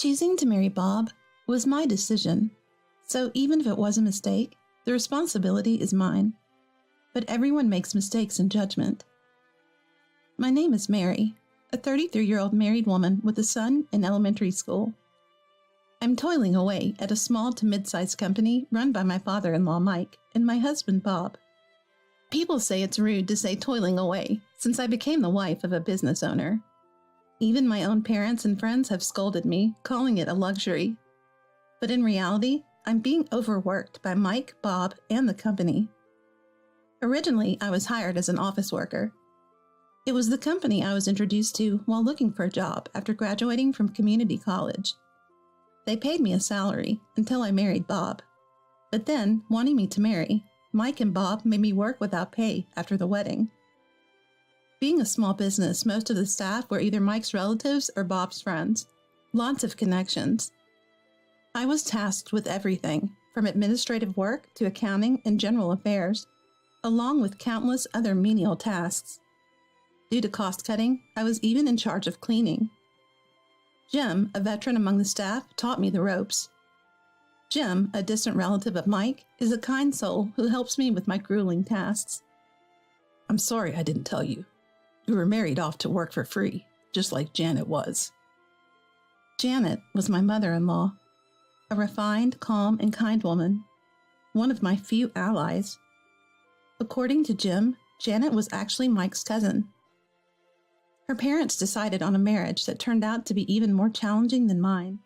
Choosing to marry Bob was my decision, so even if it was a mistake, the responsibility is mine. But everyone makes mistakes in judgment. My name is Mary, a 33-year-old married woman with a son in elementary school. I'm toiling away at a small to mid-sized company run by my father-in-law Mike and my husband Bob. People say it's rude to say toiling away since I became the wife of a business owner. Even my own parents and friends have scolded me, calling it a luxury. But in reality, I'm being overworked by Mike, Bob, and the company. Originally, I was hired as an office worker. It was the company I was introduced to while looking for a job after graduating from community college. They paid me a salary until I married Bob. But then, wanting me to marry, Mike and Bob made me work without pay after the wedding. Being a small business, most of the staff were either Mike's relatives or Bob's friends. Lots of connections. I was tasked with everything, from administrative work to accounting and general affairs, along with countless other menial tasks. Due to cost cutting, I was even in charge of cleaning. Jim, a veteran among the staff, taught me the ropes. Jim, a distant relative of Mike, is a kind soul who helps me with my grueling tasks. I'm sorry I didn't tell you. You were married off to work for free, just like Janet was. Janet was my mother-in-law, a refined, calm, and kind woman, one of my few allies. According to Jim, Janet was actually Mike's cousin. Her parents decided on a marriage that turned out to be even more challenging than mine.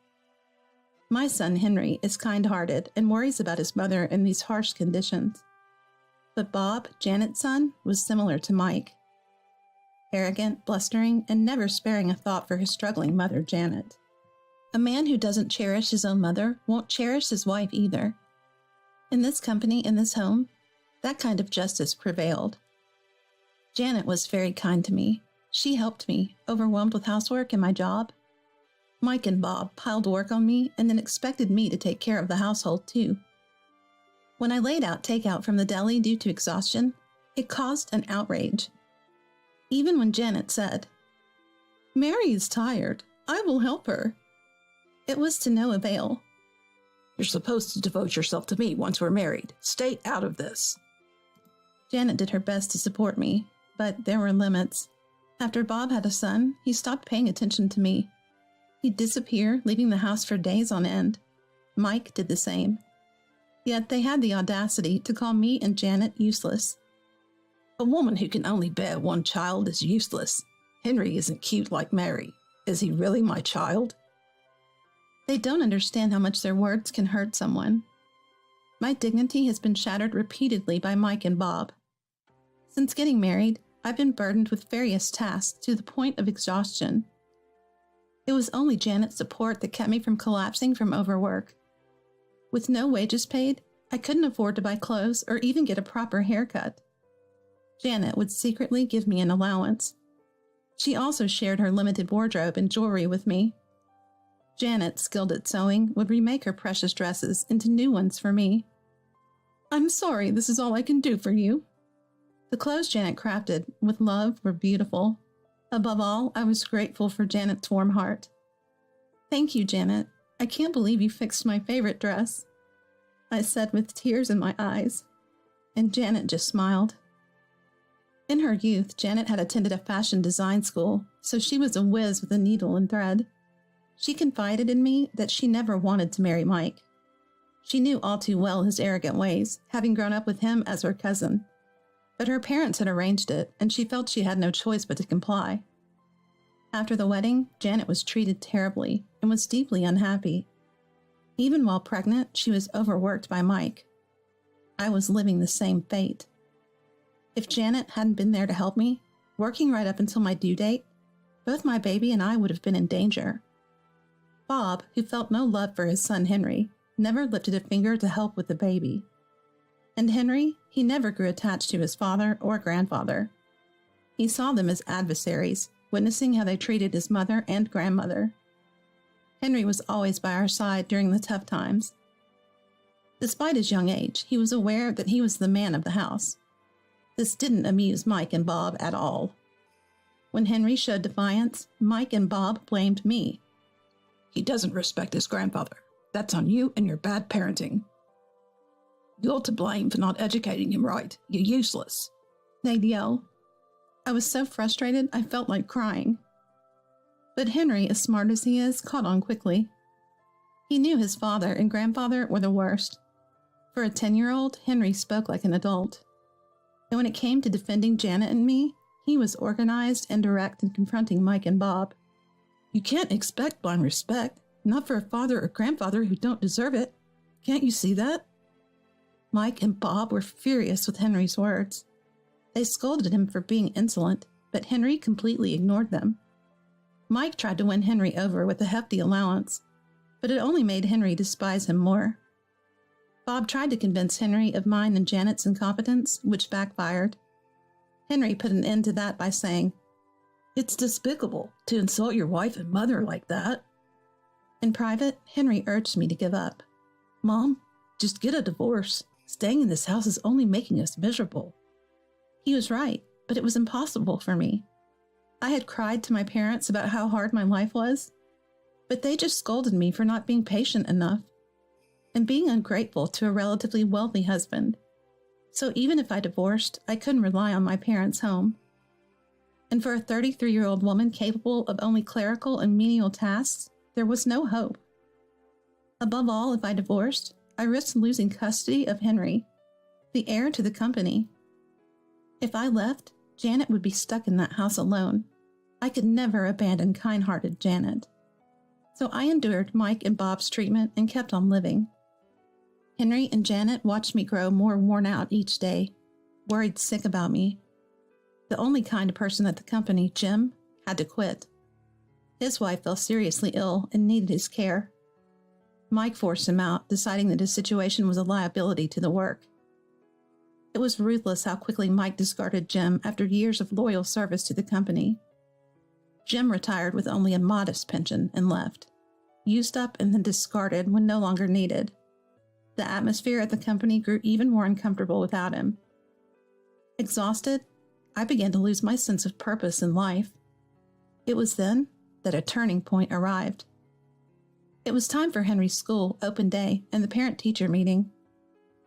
My son Henry is kind-hearted and worries about his mother in these harsh conditions. But Bob, Janet's son, was similar to Mike. Arrogant, blustering, and never sparing a thought for his struggling mother, Janet. A man who doesn't cherish his own mother won't cherish his wife either. In this company, in this home, that kind of justice prevailed. Janet was very kind to me. She helped me, overwhelmed with housework and my job. Mike and Bob piled work on me and then expected me to take care of the household too. When I laid out takeout from the deli due to exhaustion, it caused an outrage. Even when Janet said, "Mary is tired. I will help her," it was to no avail. You're supposed to devote yourself to me once we're married. Stay out of this. Janet did her best to support me, but there were limits. After Bob had a son, he stopped paying attention to me. He'd disappear, leaving the house for days on end. Mike did the same. Yet they had the audacity to call me and Janet useless. A woman who can only bear one child is useless. Henry isn't cute like Mary. Is he really my child? They don't understand how much their words can hurt someone. My dignity has been shattered repeatedly by Mike and Bob. Since getting married, I've been burdened with various tasks to the point of exhaustion. It was only Janet's support that kept me from collapsing from overwork. With no wages paid, I couldn't afford to buy clothes or even get a proper haircut. Janet would secretly give me an allowance. She also shared her limited wardrobe and jewelry with me. Janet, skilled at sewing, would remake her precious dresses into new ones for me. "I'm sorry this is all I can do for you." The clothes Janet crafted with love were beautiful. Above all, I was grateful for Janet's warm heart. "Thank you, Janet. I can't believe you fixed my favorite dress," I said with tears in my eyes, and Janet just smiled. In her youth, Janet had attended a fashion design school, so she was a whiz with a needle and thread. She confided in me that she never wanted to marry Mike. She knew all too well his arrogant ways, having grown up with him as her cousin. But her parents had arranged it, and she felt she had no choice but to comply. After the wedding, Janet was treated terribly and was deeply unhappy. Even while pregnant, she was overworked by Mike. I was living the same fate. If Janet hadn't been there to help me, working right up until my due date, both my baby and I would have been in danger. Bob, who felt no love for his son Henry, never lifted a finger to help with the baby. And Henry, he never grew attached to his father or grandfather. He saw them as adversaries, witnessing how they treated his mother and grandmother. Henry was always by our side during the tough times. Despite his young age, he was aware that he was the man of the house. This didn't amuse Mike and Bob at all. When Henry showed defiance, Mike and Bob blamed me. He doesn't respect his grandfather. That's on you and your bad parenting. You're to blame for not educating him right. You're useless. They'd yell. I was so frustrated I felt like crying. But Henry, as smart as he is, caught on quickly. He knew his father and grandfather were the worst. For a 10-year-old, Henry spoke like an adult. And when it came to defending Janet and me, he was organized and direct in confronting Mike and Bob. You can't expect blind respect, not for a father or grandfather who don't deserve it. Can't you see that? Mike and Bob were furious with Henry's words. They scolded him for being insolent, but Henry completely ignored them. Mike tried to win Henry over with a hefty allowance, but it only made Henry despise him more. Bob tried to convince Henry of mine and Janet's incompetence, which backfired. Henry put an end to that by saying, "It's despicable to insult your wife and mother like that." In private, Henry urged me to give up. "Mom, just get a divorce. Staying in this house is only making us miserable." He was right, but it was impossible for me. I had cried to my parents about how hard my life was, but they just scolded me for not being patient enough and being ungrateful to a relatively wealthy husband. So even if I divorced, I couldn't rely on my parents' home. And for a 33-year-old woman capable of only clerical and menial tasks, there was no hope. Above all, if I divorced, I risked losing custody of Henry, the heir to the company. If I left, Janet would be stuck in that house alone. I could never abandon kind-hearted Janet. So I endured Mike and Bob's treatment and kept on living. Henry and Janet watched me grow more worn out each day, worried sick about me. The only kind person at the company, Jim, had to quit. His wife fell seriously ill and needed his care. Mike forced him out, deciding that his situation was a liability to the work. It was ruthless how quickly Mike discarded Jim after years of loyal service to the company. Jim retired with only a modest pension and left, used up and then discarded when no longer needed. The atmosphere at the company grew even more uncomfortable without him. Exhausted, I began to lose my sense of purpose in life. It was then that a turning point arrived. It was time for Henry's school open day and the parent-teacher meeting.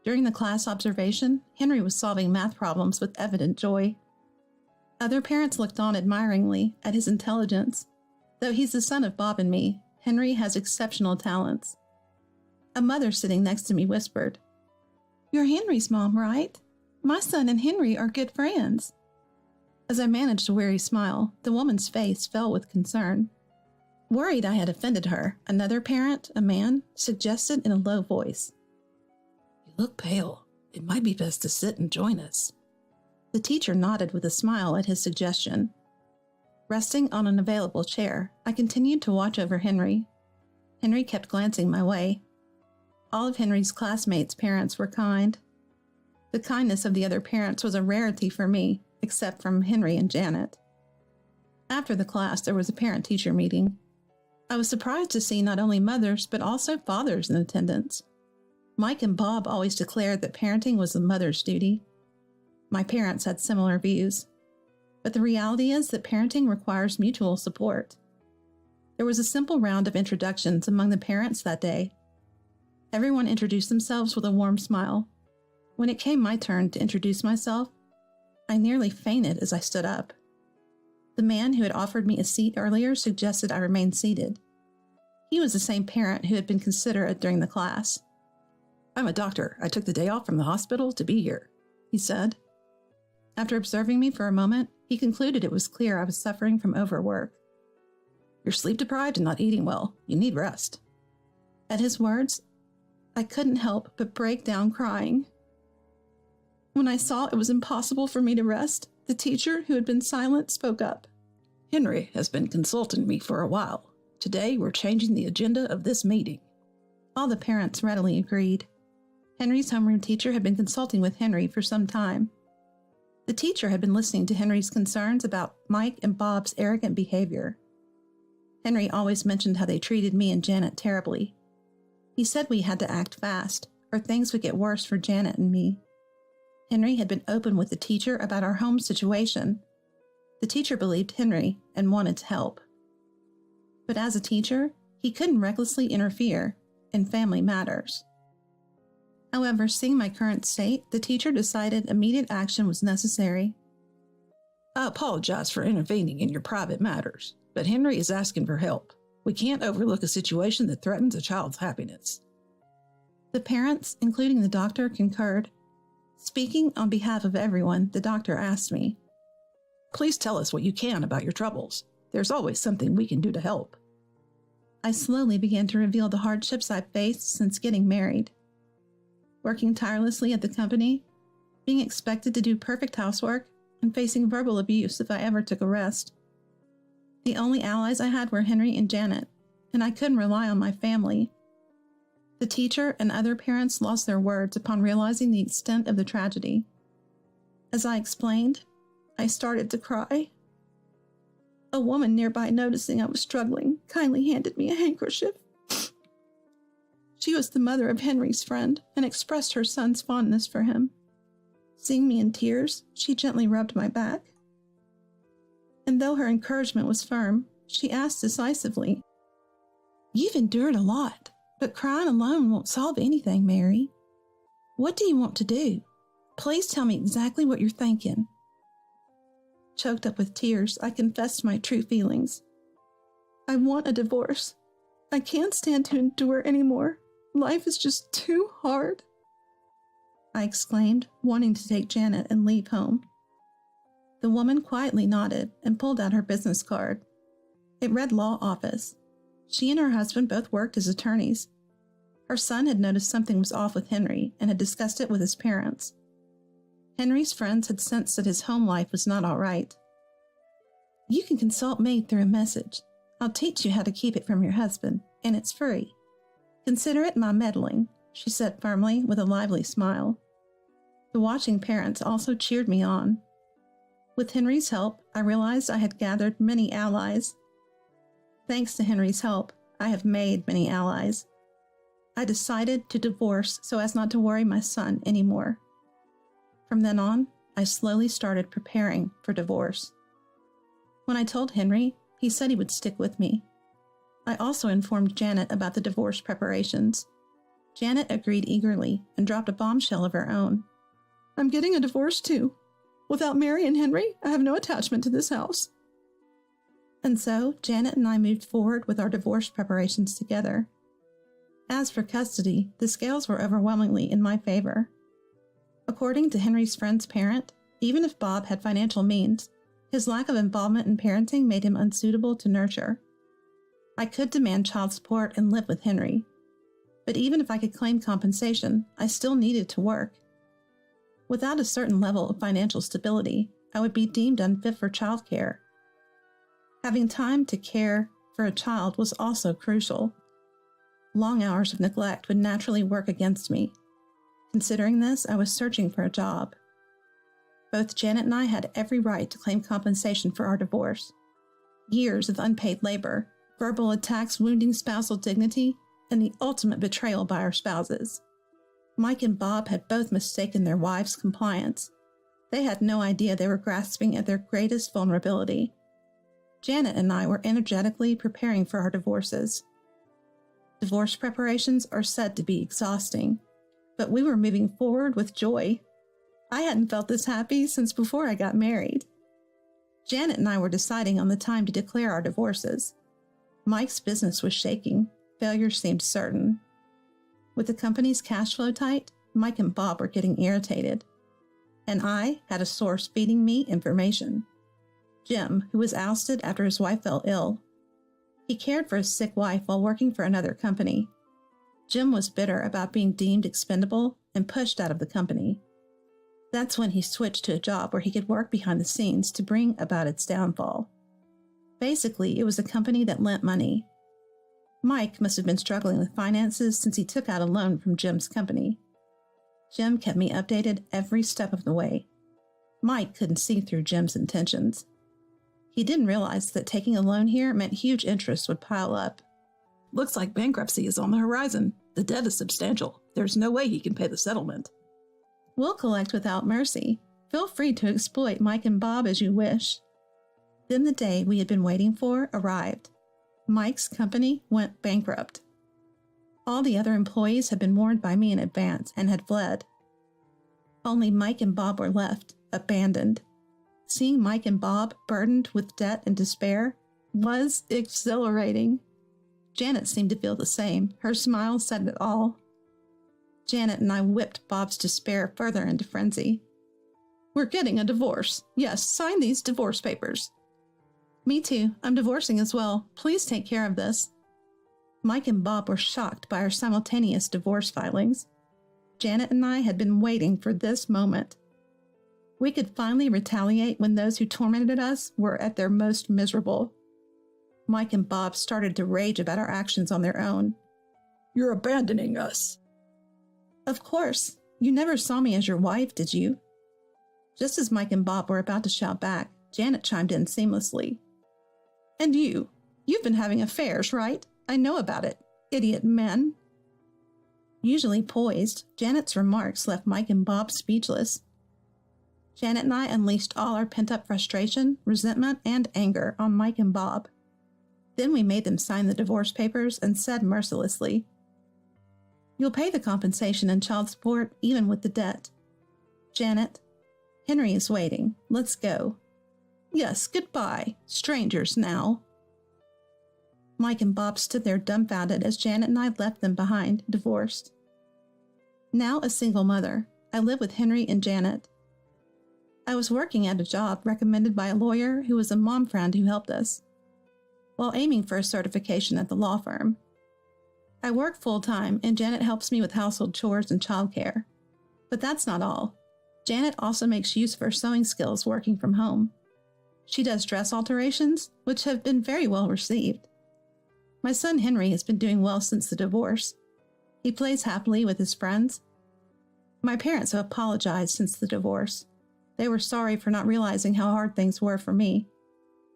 During the class observation, Henry was solving math problems with evident joy. Other parents looked on admiringly at his intelligence. Though he's the son of Bob and me, Henry has exceptional talents. A mother sitting next to me whispered, "You're Henry's mom, right? My son and Henry are good friends." As I managed a weary smile, the woman's face fell with concern. Worried I had offended her, another parent, a man, suggested in a low voice, "You look pale. It might be best to sit and join us." The teacher nodded with a smile at his suggestion. Resting on an available chair, I continued to watch over Henry. Henry kept glancing my way. All of Henry's classmates' parents were kind. The kindness of the other parents was a rarity for me, except from Henry and Janet. After the class, there was a parent-teacher meeting. I was surprised to see not only mothers, but also fathers in attendance. Mike and Bob always declared that parenting was the mother's duty. My parents had similar views. But the reality is that parenting requires mutual support. There was a simple round of introductions among the parents that day. Everyone introduced themselves with a warm smile. When it came my turn to introduce myself, I nearly fainted as I stood up. The man who had offered me a seat earlier suggested I remain seated. He was the same parent who had been considerate during the class. "I'm a doctor. I took the day off from the hospital to be here," he said. After observing me for a moment, he concluded it was clear I was suffering from overwork. "You're sleep-deprived and not eating well. You need rest." At his words, I couldn't help but break down crying. When I saw it was impossible for me to rest, the teacher, who had been silent, spoke up. "Henry has been consulting me for a while. Today we're changing the agenda of this meeting." All the parents readily agreed. Henry's homeroom teacher had been consulting with Henry for some time. The teacher had been listening to Henry's concerns about Mike and Bob's arrogant behavior. Henry always mentioned how they treated me and Janet terribly. He said we had to act fast, or things would get worse for Janet and me. Henry had been open with the teacher about our home situation. The teacher believed Henry and wanted to help. But as a teacher, He couldn't recklessly interfere in family matters. However, seeing my current state, the teacher decided immediate action was necessary. I apologize for intervening in your private matters, but Henry is asking for help. We can't overlook a situation that threatens a child's happiness. The parents, including the doctor, concurred. Speaking on behalf of everyone, the doctor asked me, Please tell us what you can about your troubles. There's always something we can do to help. I slowly began to reveal the hardships I've faced since getting married. Working tirelessly at the company, being expected to do perfect housework, and facing verbal abuse if I ever took a rest. The only allies I had were Henry and Janet, and I couldn't rely on my family. The teacher and other parents lost their words upon realizing the extent of the tragedy. As I explained, I started to cry. A woman nearby, noticing I was struggling, kindly handed me a handkerchief. She was the mother of Henry's friend and expressed her son's fondness for him. Seeing me in tears, she gently rubbed my back. And though her encouragement was firm, she asked decisively, "You've endured a lot, but crying alone won't solve anything, Mary. What do you want to do? Please tell me exactly what you're thinking." Choked up with tears, I confessed my true feelings. "I want a divorce. I can't stand to endure anymore. Life is just too hard," I exclaimed, wanting to take Janet and leave home. The woman quietly nodded and pulled out her business card. It read law office. She and her husband both worked as attorneys. Her son had noticed something was off with Henry and had discussed it with his parents. Henry's friends had sensed that his home life was not all right. "You can consult me through a message. I'll teach you how to keep it from your husband, and it's free. Consider it my meddling," she said firmly with a lively smile. The watching parents also cheered me on. With Henry's help, I realized I had gathered many allies. Thanks to Henry's help, I have made many allies. I decided to divorce so as not to worry my son anymore. From then on, I slowly started preparing for divorce. When I told Henry, he said he would stick with me. I also informed Janet about the divorce preparations. Janet agreed eagerly and dropped a bombshell of her own. "I'm getting a divorce too. Without Mary and Henry, I have no attachment to this house." And so, Janet and I moved forward with our divorce preparations together. As for custody, the scales were overwhelmingly in my favor. According to Henry's friend's parent, even if Bob had financial means, his lack of involvement in parenting made him unsuitable to nurture. I could demand child support and live with Henry. But even if I could claim compensation, I still needed to work. Without a certain level of financial stability, I would be deemed unfit for childcare. Having time to care for a child was also crucial. Long hours of neglect would naturally work against me. Considering this, I was searching for a job. Both Janet and I had every right to claim compensation for our divorce. Years of unpaid labor, verbal attacks wounding spousal dignity, and the ultimate betrayal by our spouses. Mike and Bob had both mistaken their wives' compliance. They had no idea they were grasping at their greatest vulnerability. Janet and I were energetically preparing for our divorces. Divorce preparations are said to be exhausting, but we were moving forward with joy. I hadn't felt this happy since before I got married. Janet and I were deciding on the time to declare our divorces. Mike's business was shaking. Failure seemed certain. With the company's cash flow tight, Mike and Bob were getting irritated. And I had a source feeding me information. Jim, who was ousted after his wife fell ill. He cared for his sick wife while working for another company. Jim was bitter about being deemed expendable and pushed out of the company. That's when he switched to a job where he could work behind the scenes to bring about its downfall. Basically, it was a company that lent money. Mike must have been struggling with finances since he took out a loan from Jim's company. Jim kept me updated every step of the way. Mike couldn't see through Jim's intentions. He didn't realize that taking a loan here meant huge interest would pile up. "Looks like bankruptcy is on the horizon. The debt is substantial. There's no way he can pay the settlement." "We'll collect without mercy. Feel free to exploit Mike and Bob as you wish." Then the day we had been waiting for arrived. Mike's company went bankrupt. All the other employees had been warned by me in advance and had fled. Only Mike and Bob were left, abandoned. Seeing Mike and Bob burdened with debt and despair was exhilarating. Janet seemed to feel the same. Her smile said it all. Janet and I whipped Bob's despair further into frenzy. "We're getting a divorce. Yes, sign these divorce papers." "Me too. I'm divorcing as well. Please take care of this." Mike and Bob were shocked by our simultaneous divorce filings. Janet and I had been waiting for this moment. We could finally retaliate when those who tormented us were at their most miserable. Mike and Bob started to rage about our actions on their own. "You're abandoning us." "Of course. You never saw me as your wife, did you?" Just as Mike and Bob were about to shout back, Janet chimed in seamlessly. "And you've been having affairs, right? I know about it. Idiot men." Usually poised, Janet's remarks left Mike and Bob speechless. Janet and I unleashed all our pent-up frustration, resentment, and anger on Mike and Bob. Then we made them sign the divorce papers and said mercilessly, "You'll pay the compensation and child support even with the debt. Janet, Henry is waiting. Let's go." "Yes, goodbye. Strangers now." Mike and Bob stood there dumbfounded as Janet and I left them behind, divorced. Now a single mother, I live with Henry and Janet. I was working at a job recommended by a lawyer who was a mom friend who helped us, while aiming for a certification at the law firm. I work full-time and Janet helps me with household chores and childcare. But that's not all. Janet also makes use of her sewing skills working from home. She does dress alterations, which have been very well received. My son Henry has been doing well since the divorce. He plays happily with his friends. My parents have apologized since the divorce. They were sorry for not realizing how hard things were for me.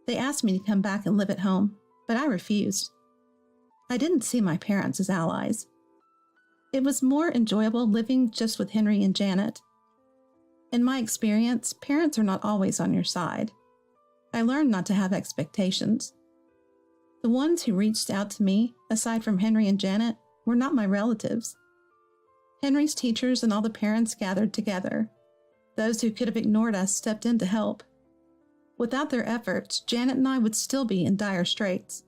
They asked me to come back and live at home, but I refused. I didn't see my parents as allies. It was more enjoyable living just with Henry and Janet. In my experience, parents are not always on your side. I learned not to have expectations. The ones who reached out to me, aside from Henry and Janet, were not my relatives. Henry's teachers and all the parents gathered together. Those who could have ignored us stepped in to help. Without their efforts, Janet and I would still be in dire straits.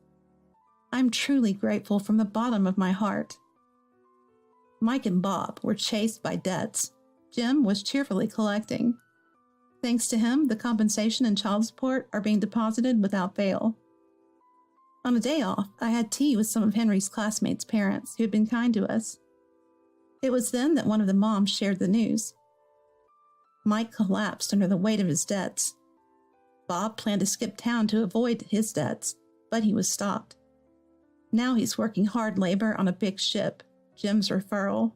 I'm truly grateful from the bottom of my heart. Mike and Bob were chased by debts. Jim was cheerfully collecting. Thanks to him, the compensation and child support are being deposited without fail. On a day off, I had tea with some of Henry's classmates' parents who had been kind to us. It was then that one of the moms shared the news. Mike collapsed under the weight of his debts. Bob planned to skip town to avoid his debts, but he was stopped. Now he's working hard labor on a big ship, Jim's referral.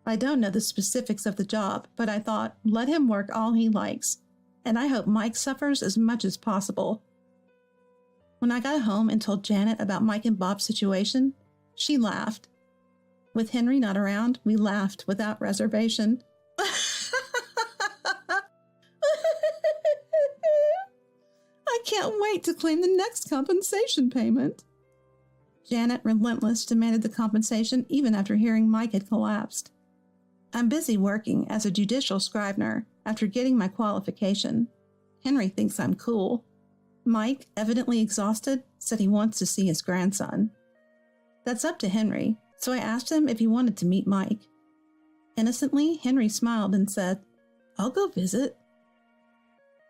I don't know the specifics of the job, but I thought, let him work all he likes, and I hope Mike suffers as much as possible. When I got home and told Janet about Mike and Bob's situation, she laughed. With Henry not around, we laughed without reservation. I can't wait to claim the next compensation payment. Janet, relentless, demanded the compensation even after hearing Mike had collapsed. I'm busy working as a judicial scrivener after getting my qualification. Henry thinks I'm cool. Mike, evidently exhausted, said he wants to see his grandson. That's up to Henry, so I asked him if he wanted to meet Mike. Innocently, Henry smiled and said, "I'll go visit."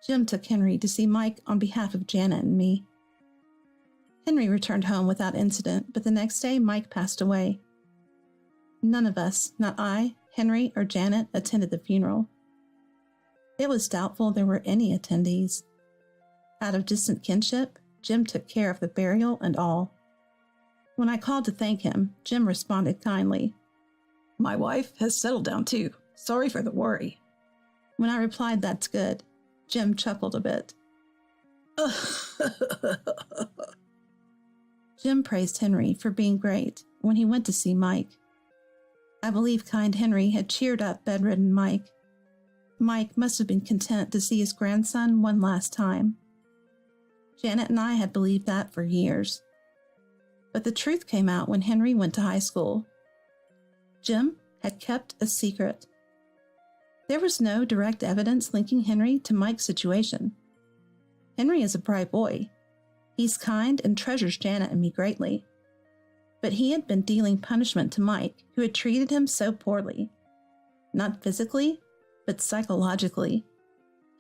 Jim took Henry to see Mike on behalf of Janet and me. Henry returned home without incident, but the next day Mike passed away. None of us, not I, Henry, or Janet, attended the funeral. It was doubtful there were any attendees. Out of distant kinship, Jim took care of the burial and all. When I called to thank him, Jim responded kindly. "My wife has settled down too. Sorry for the worry." When I replied, "That's good," Jim chuckled a bit. Jim praised Henry for being great when he went to see Mike. I believe kind Henry had cheered up bedridden Mike. Mike must have been content to see his grandson one last time. Janet and I had believed that for years. But the truth came out when Henry went to high school. Jim had kept a secret. There was no direct evidence linking Henry to Mike's situation. Henry is a bright boy. He's kind and treasures Janet and me greatly. But he had been dealing punishment to Mike, who had treated him so poorly. Not physically, but psychologically.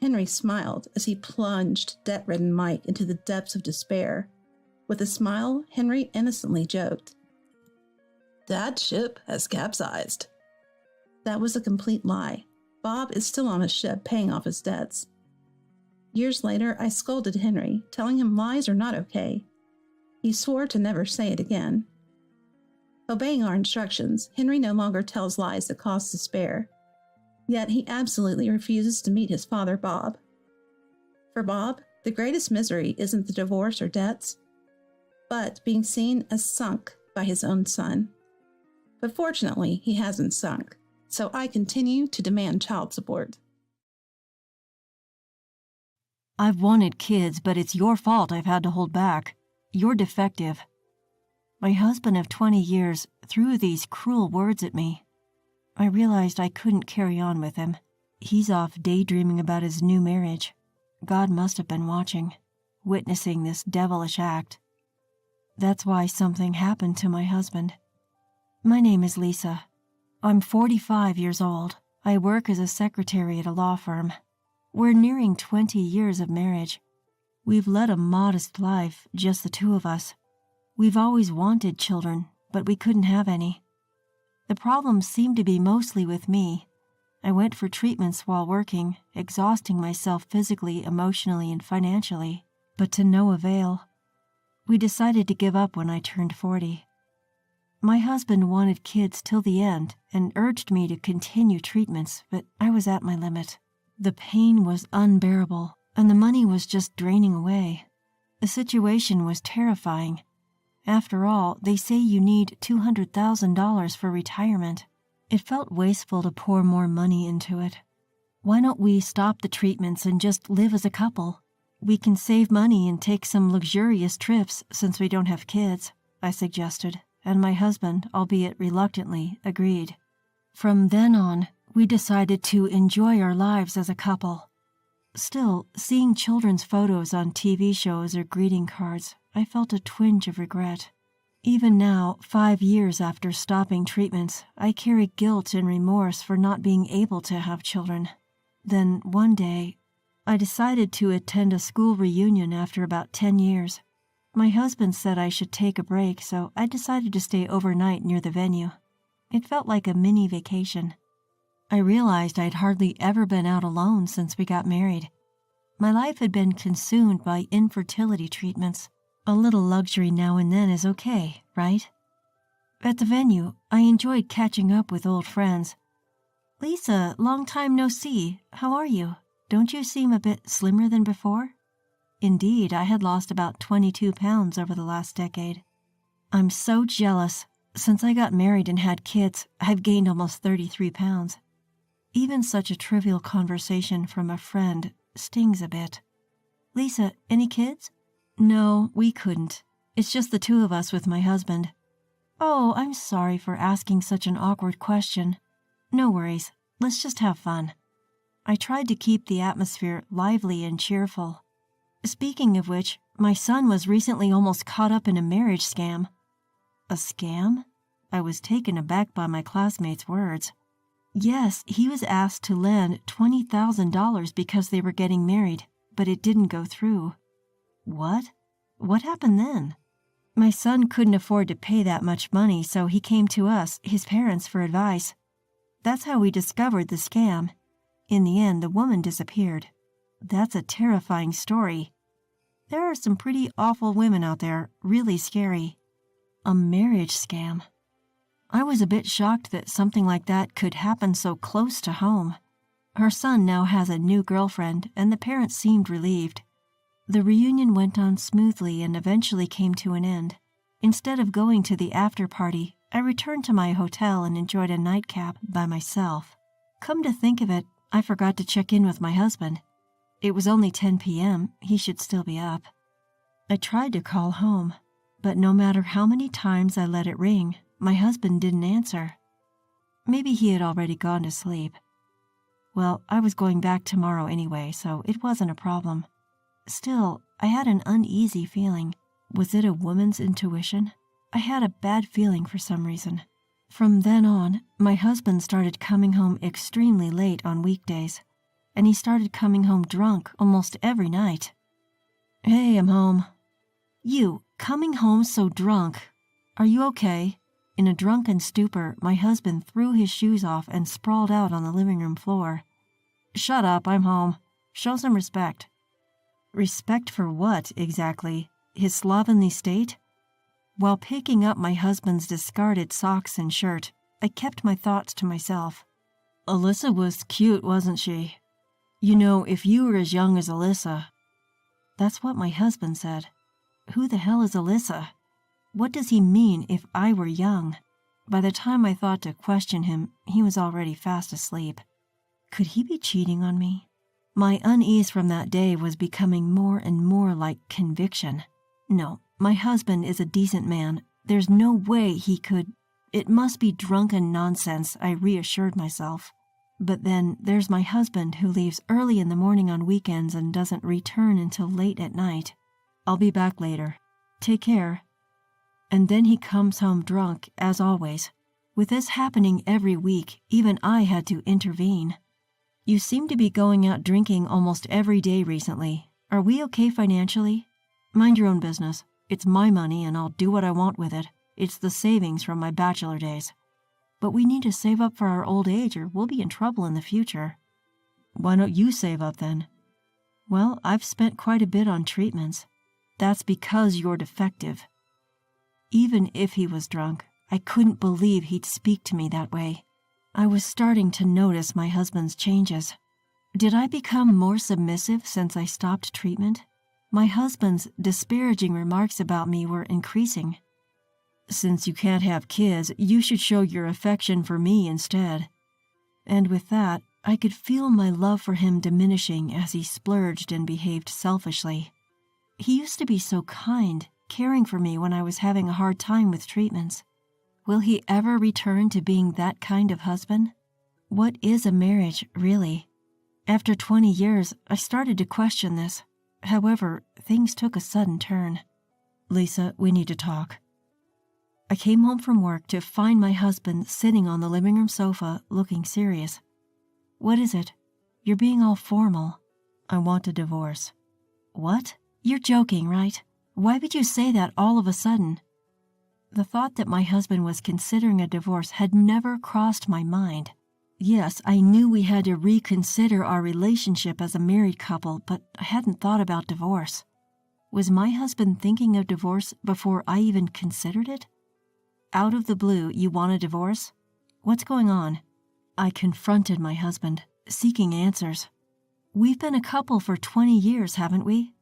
Henry smiled as he plunged debt-ridden Mike into the depths of despair. With a smile, Henry innocently joked, "That ship has capsized." That was a complete lie. Bob is still on a ship paying off his debts. Years later, I scolded Henry, telling him lies are not okay. He swore to never say it again. Obeying our instructions, Henry no longer tells lies that cause despair. Yet he absolutely refuses to meet his father, Bob. For Bob, the greatest misery isn't the divorce or debts, but being seen as sunk by his own son. But fortunately, he hasn't sunk, so I continue to demand child support. I've wanted kids, but it's your fault I've had to hold back. You're defective. My husband of 20 years threw these cruel words at me. I realized I couldn't carry on with him. He's off daydreaming about his new marriage. God must have been watching, witnessing this devilish act. That's why something happened to my husband. My name is Lisa. I'm 45 years old. I work as a secretary at a law firm. We're nearing 20 years of marriage. We've led a modest life, just the two of us. We've always wanted children, but we couldn't have any. The problems seemed to be mostly with me. I went for treatments while working, exhausting myself physically, emotionally, and financially, but to no avail. We decided to give up when I turned 40. My husband wanted kids till the end and urged me to continue treatments, but I was at my limit. The pain was unbearable, and the money was just draining away. The situation was terrifying. After all, they say you need $200,000 for retirement. It felt wasteful to pour more money into it. Why don't we stop the treatments and just live as a couple? We can save money and take some luxurious trips since we don't have kids, I suggested, and my husband, albeit reluctantly, agreed. From then on, we decided to enjoy our lives as a couple. Still, seeing children's photos on TV shows or greeting cards, I felt a twinge of regret. Even now, 5 years after stopping treatments, I carry guilt and remorse for not being able to have children. Then, one day, I decided to attend a school reunion after about 10 years. My husband said I should take a break, so I decided to stay overnight near the venue. It felt like a mini vacation. I realized I'd hardly ever been out alone since we got married. My life had been consumed by infertility treatments. A little luxury now and then is okay, right? At the venue, I enjoyed catching up with old friends. "Lisa, long time no see. How are you? Don't you seem a bit slimmer than before?" Indeed, I had lost about 22 pounds over the last decade. I'm so jealous. Since I got married and had kids, I've gained almost 33 pounds. Even such a trivial conversation from a friend stings a bit. "Lisa, any kids?" "No, we couldn't. It's just the two of us with my husband." "Oh, I'm sorry for asking such an awkward question." "No worries. Let's just have fun." I tried to keep the atmosphere lively and cheerful. Speaking of which, my son was recently almost caught up in a marriage scam. A scam? I was taken aback by my classmates' words. Yes, he was asked to lend $20,000 because they were getting married, but it didn't go through. What? What happened then? My son couldn't afford to pay that much money, so he came to us, his parents, for advice. That's how we discovered the scam. In the end, the woman disappeared. That's a terrifying story. There are some pretty awful women out there, really scary. A marriage scam. I was a bit shocked that something like that could happen so close to home. Her son now has a new girlfriend, and the parents seemed relieved. The reunion went on smoothly and eventually came to an end. Instead of going to the after party, I returned to my hotel and enjoyed a nightcap by myself. Come to think of it, I forgot to check in with my husband. It was only 10 p.m., he should still be up. I tried to call home. But no matter how many times I let it ring, my husband didn't answer. Maybe he had already gone to sleep. Well, I was going back tomorrow anyway, so it wasn't a problem. Still, I had an uneasy feeling. Was it a woman's intuition? I had a bad feeling for some reason. From then on, my husband started coming home extremely late on weekdays, and he started coming home drunk almost every night. "Hey, I'm home." "You, coming home so drunk. Are you okay?" In a drunken stupor, my husband threw his shoes off and sprawled out on the living room floor. "Shut up, I'm home. Show some respect." Respect for what, exactly? His slovenly state? While picking up my husband's discarded socks and shirt, I kept my thoughts to myself. Alyssa was cute, wasn't she? You know, if you were as young as Alyssa. That's what my husband said. Who the hell is Alyssa? What does he mean if I were young? By the time I thought to question him, he was already fast asleep. Could he be cheating on me? My unease from that day was becoming more and more like conviction. No, my husband is a decent man. There's no way he could. It must be drunken nonsense, I reassured myself. But then there's my husband who leaves early in the morning on weekends and doesn't return until late at night. I'll be back later. Take care. And then he comes home drunk, as always. With this happening every week, even I had to intervene. You seem to be going out drinking almost every day recently. Are we okay financially? Mind your own business. It's my money and I'll do what I want with it. It's the savings from my bachelor days. But we need to save up for our old age or we'll be in trouble in the future. Why don't you save up then? Well, I've spent quite a bit on treatments. That's because you're defective. Even if he was drunk, I couldn't believe he'd speak to me that way. I was starting to notice my husband's changes. Did I become more submissive since I stopped treatment? My husband's disparaging remarks about me were increasing. Since you can't have kids, you should show your affection for me instead. And with that, I could feel my love for him diminishing as he splurged and behaved selfishly. He used to be so kind, caring for me when I was having a hard time with treatments. Will he ever return to being that kind of husband? What is a marriage, really? After 20 years, I started to question this. However, things took a sudden turn. Lisa, we need to talk. I came home from work to find my husband sitting on the living room sofa, looking serious. What is it? You're being all formal. I want a divorce. What? You're joking, right? Why would you say that all of a sudden? The thought that my husband was considering a divorce had never crossed my mind. Yes, I knew we had to reconsider our relationship as a married couple, but I hadn't thought about divorce. Was my husband thinking of divorce before I even considered it? Out of the blue, you want a divorce? What's going on? I confronted my husband, seeking answers. We've been a couple for 20 years, haven't we?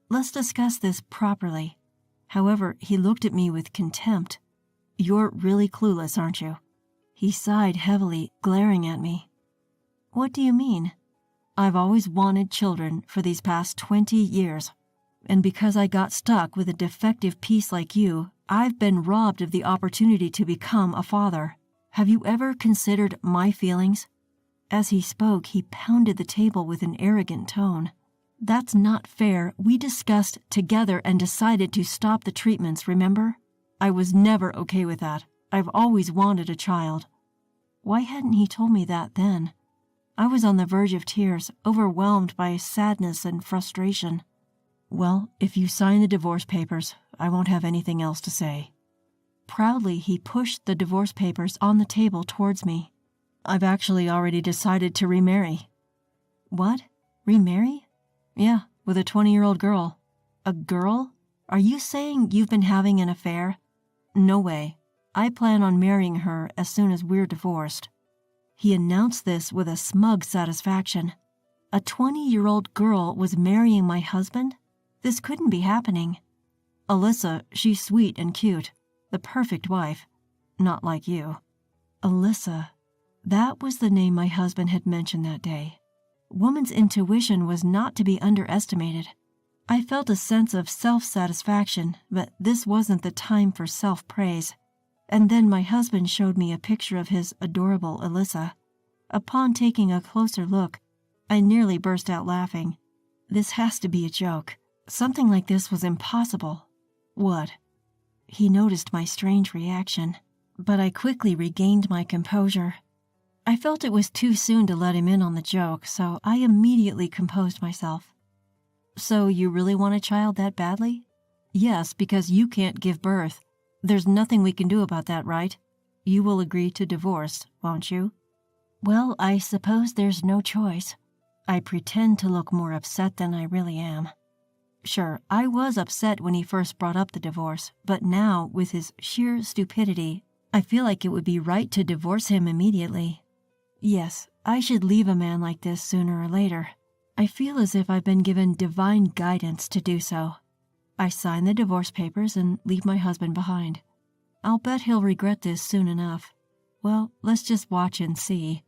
Let's discuss this properly. However, he looked at me with contempt. You're really clueless, aren't you? He sighed heavily, glaring at me. What do you mean? I've always wanted children for these past 20 years. And because I got stuck with a defective piece like you, I've been robbed of the opportunity to become a father. Have you ever considered my feelings? As he spoke, he pounded the table with an arrogant tone. That's not fair. We discussed together and decided to stop the treatments, remember? I was never okay with that. I've always wanted a child. Why hadn't he told me that then? I was on the verge of tears, overwhelmed by sadness and frustration. Well, if you sign the divorce papers, I won't have anything else to say. Proudly, he pushed the divorce papers on the table towards me. I've actually already decided to remarry. What? Remarry? Yeah, with a 20-year-old girl. A girl? Are you saying you've been having an affair? No way. I plan on marrying her as soon as we're divorced. He announced this with a smug satisfaction. A 20-year-old girl was marrying my husband? This couldn't be happening. Alyssa, she's sweet and cute. The perfect wife. Not like you. Alyssa. That was the name my husband had mentioned that day. Woman's intuition was not to be underestimated. I felt a sense of self-satisfaction, but this wasn't the time for self-praise. And then my husband showed me a picture of his adorable Alyssa. Upon taking a closer look, I nearly burst out laughing. This has to be a joke. Something like this was impossible. What? He noticed my strange reaction, but I quickly regained my composure. I felt it was too soon to let him in on the joke, so I immediately composed myself. So you really want a child that badly? Yes, because you can't give birth. There's nothing we can do about that, right? You will agree to divorce, won't you? Well, I suppose there's no choice. I pretend to look more upset than I really am. Sure, I was upset when he first brought up the divorce, but now, with his sheer stupidity, I feel like it would be right to divorce him immediately. Yes, I should leave a man like this sooner or later. I feel as if I've been given divine guidance to do so. I sign the divorce papers and leave my husband behind. I'll bet he'll regret this soon enough. Well, let's just watch and see.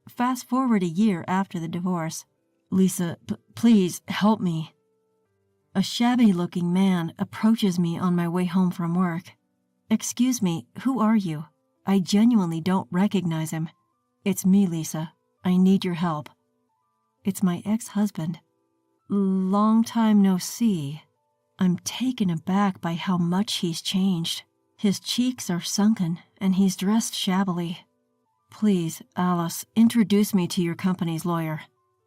Fast forward a year after the divorce. Lisa, please help me. A shabby-looking man approaches me on my way home from work. Excuse me, who are you? I genuinely don't recognize him. It's me, Lisa. I need your help. It's my ex-husband. Long time no see. I'm taken aback by how much he's changed. His cheeks are sunken, and he's dressed shabbily. Please, Alice, introduce me to your company's lawyer.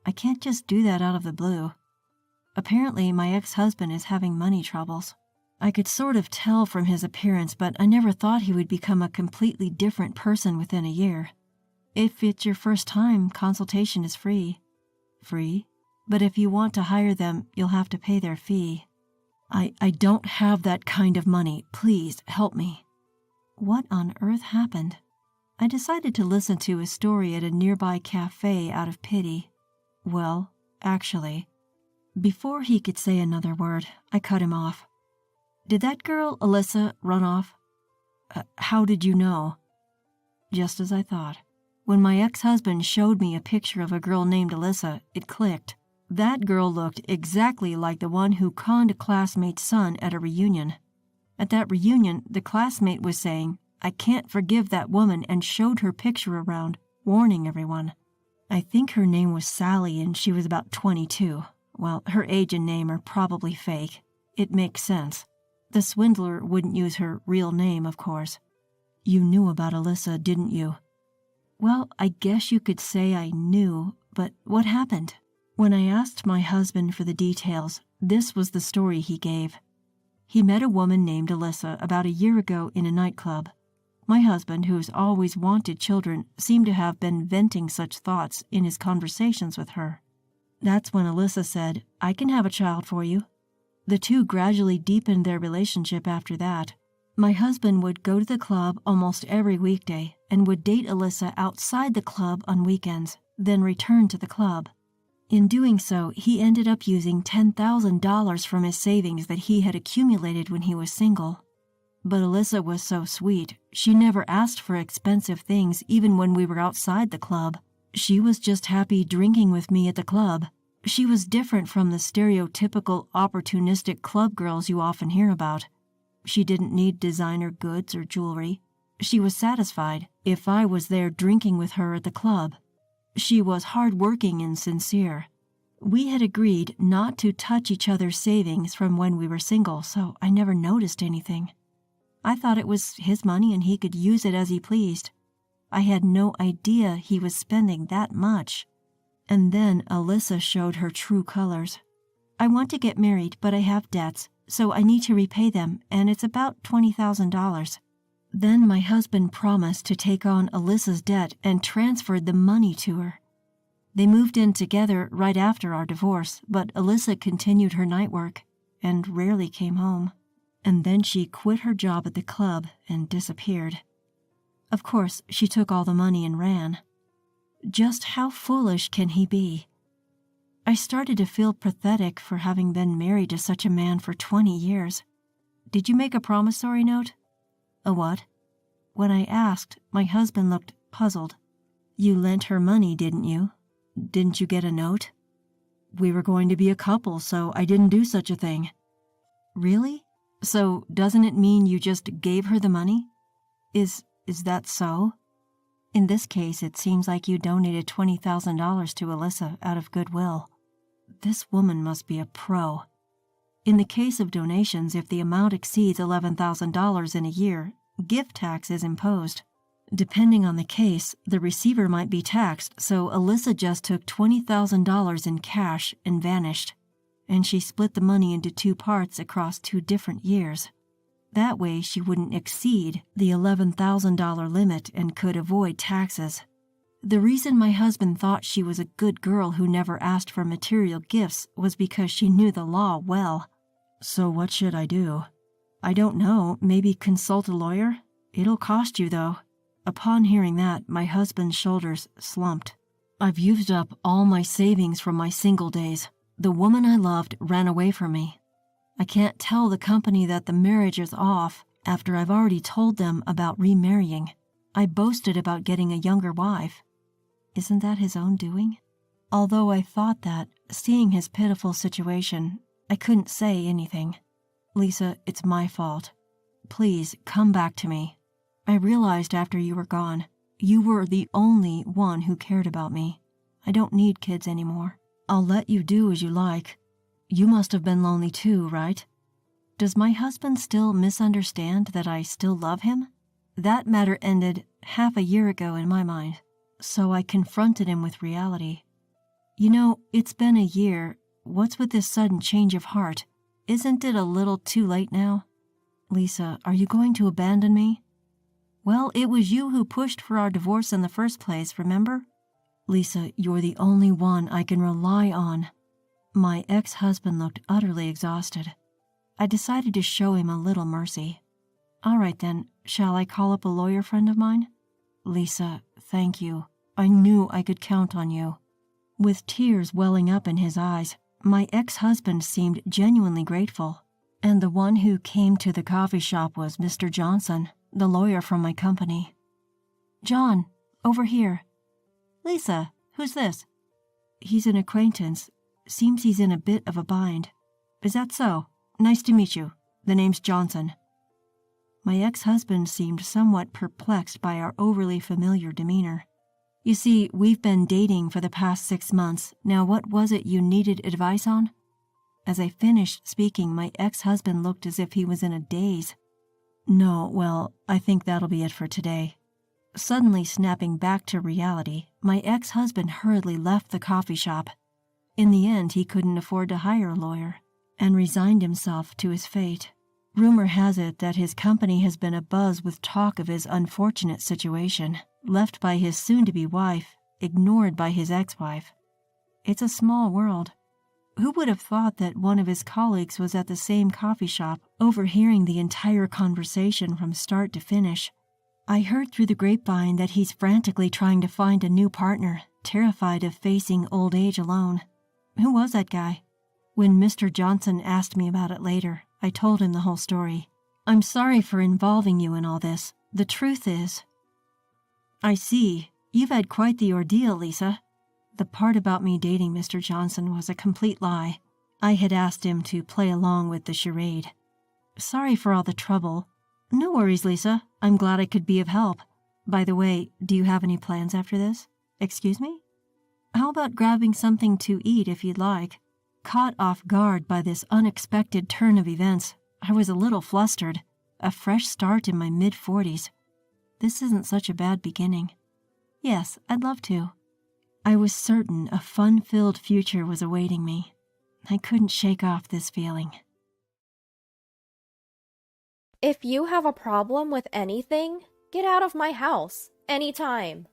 I can't just do that out of the blue. Apparently, my ex-husband is having money troubles. I could sort of tell from his appearance, but I never thought he would become a completely different person within a year. If it's your first time, consultation is free. Free? But if you want to hire them, you'll have to pay their fee. I don't have that kind of money. Please, help me. What on earth happened? I decided to listen to his story at a nearby cafe out of pity. Well, actually, before he could say another word, I cut him off. Did that girl, Alyssa, run off? How did you know? Just as I thought. When my ex-husband showed me a picture of a girl named Alyssa, it clicked. That girl looked exactly like the one who conned a classmate's son at a reunion. At that reunion, the classmate was saying, "I can't forgive that woman," and showed her picture around, warning everyone. I think her name was Sally and she was about 22. Well, her age and name are probably fake. It makes sense. The swindler wouldn't use her real name, of course. You knew about Alyssa, didn't you? Well, I guess you could say I knew, but what happened? When I asked my husband for the details, this was the story he gave. He met a woman named Alyssa about a year ago in a nightclub. My husband, who has always wanted children, seemed to have been venting such thoughts in his conversations with her. That's when Alyssa said, "I can have a child for you." The two gradually deepened their relationship after that. My husband would go to the club almost every weekday and would date Alyssa outside the club on weekends, then return to the club. In doing so, he ended up using $10,000 from his savings that he had accumulated when he was single. But Alyssa was so sweet. She never asked for expensive things even when we were outside the club. She was just happy drinking with me at the club. She was different from the stereotypical opportunistic club girls you often hear about. She didn't need designer goods or jewelry. She was satisfied if I was there drinking with her at the club. She was hardworking and sincere. We had agreed not to touch each other's savings from when we were single, so I never noticed anything. I thought it was his money and he could use it as he pleased. I had no idea he was spending that much. And then Alyssa showed her true colors. "I want to get married, but I have debts, so I need to repay them, and it's about $20,000. Then my husband promised to take on Alyssa's debt and transferred the money to her. They moved in together right after our divorce, but Alyssa continued her night work and rarely came home. And then she quit her job at the club and disappeared. Of course, she took all the money and ran. Just how foolish can he be? I started to feel pathetic for having been married to such a man for 20 years. Did you make a promissory note? A what? When I asked, my husband looked puzzled. You lent her money, didn't you? Didn't you get a note? We were going to be a couple, so I didn't do such a thing. Really? So doesn't it mean you just gave her the money? Is that so? In this case, it seems like you donated $20,000 to Alyssa out of goodwill. This woman must be a pro. In the case of donations, if the amount exceeds $11,000 in a year, gift tax is imposed. Depending on the case, the receiver might be taxed, so Alyssa just took $20,000 in cash and vanished. And she split the money into 2 parts across 2 different years. That way, she wouldn't exceed the $11,000 limit and could avoid taxes. The reason my husband thought she was a good girl who never asked for material gifts was because she knew the law well. So what should I do? I don't know, maybe consult a lawyer? It'll cost you, though. Upon hearing that, my husband's shoulders slumped. I've used up all my savings from my single days. The woman I loved ran away from me. I can't tell the company that the marriage is off after I've already told them about remarrying. I boasted about getting a younger wife. Isn't that his own doing? Although I thought that, seeing his pitiful situation, I couldn't say anything. Lisa, it's my fault. Please, come back to me. I realized after you were gone, you were the only one who cared about me. I don't need kids anymore. I'll let you do as you like. You must have been lonely too, right? Does my husband still misunderstand that I still love him? That matter ended half a year ago in my mind, so I confronted him with reality. You know, it's been a year. What's with this sudden change of heart? Isn't it a little too late now? Lisa, are you going to abandon me? Well, it was you who pushed for our divorce in the first place, remember? Lisa, you're the only one I can rely on. My ex-husband looked utterly exhausted. I decided to show him a little mercy. All right then, shall I call up a lawyer friend of mine? Lisa, thank you. I knew I could count on you. With tears welling up in his eyes, my ex-husband seemed genuinely grateful. And the one who came to the coffee shop was Mr. Johnson, the lawyer from my company. John, over here. Lisa, who's this? He's an acquaintance. Seems he's in a bit of a bind. Is that so? Nice to meet you. The name's Johnson. My ex-husband seemed somewhat perplexed by our overly familiar demeanor. You see, we've been dating for the past 6 months. Now, what was it you needed advice on? As I finished speaking, my ex-husband looked as if he was in a daze. No, well, I think that'll be it for today. Suddenly snapping back to reality, my ex-husband hurriedly left the coffee shop. In the end, he couldn't afford to hire a lawyer, and resigned himself to his fate. Rumor has it that his company has been abuzz with talk of his unfortunate situation, left by his soon-to-be wife, ignored by his ex-wife. It's a small world. Who would have thought that one of his colleagues was at the same coffee shop, overhearing the entire conversation from start to finish? I heard through the grapevine that he's frantically trying to find a new partner, terrified of facing old age alone. Who was that guy? When Mr. Johnson asked me about it later, I told him the whole story. I'm sorry for involving you in all this. The truth is... I see. You've had quite the ordeal, Lisa. The part about me dating Mr. Johnson was a complete lie. I had asked him to play along with the charade. Sorry for all the trouble. No worries, Lisa. I'm glad I could be of help. By the way, do you have any plans after this? Excuse me? How about grabbing something to eat if you'd like? Caught off guard by this unexpected turn of events, I was a little flustered. A fresh start in my mid-40s. This isn't such a bad beginning. Yes, I'd love to. I was certain a fun-filled future was awaiting me. I couldn't shake off this feeling. If you have a problem with anything, get out of my house, anytime.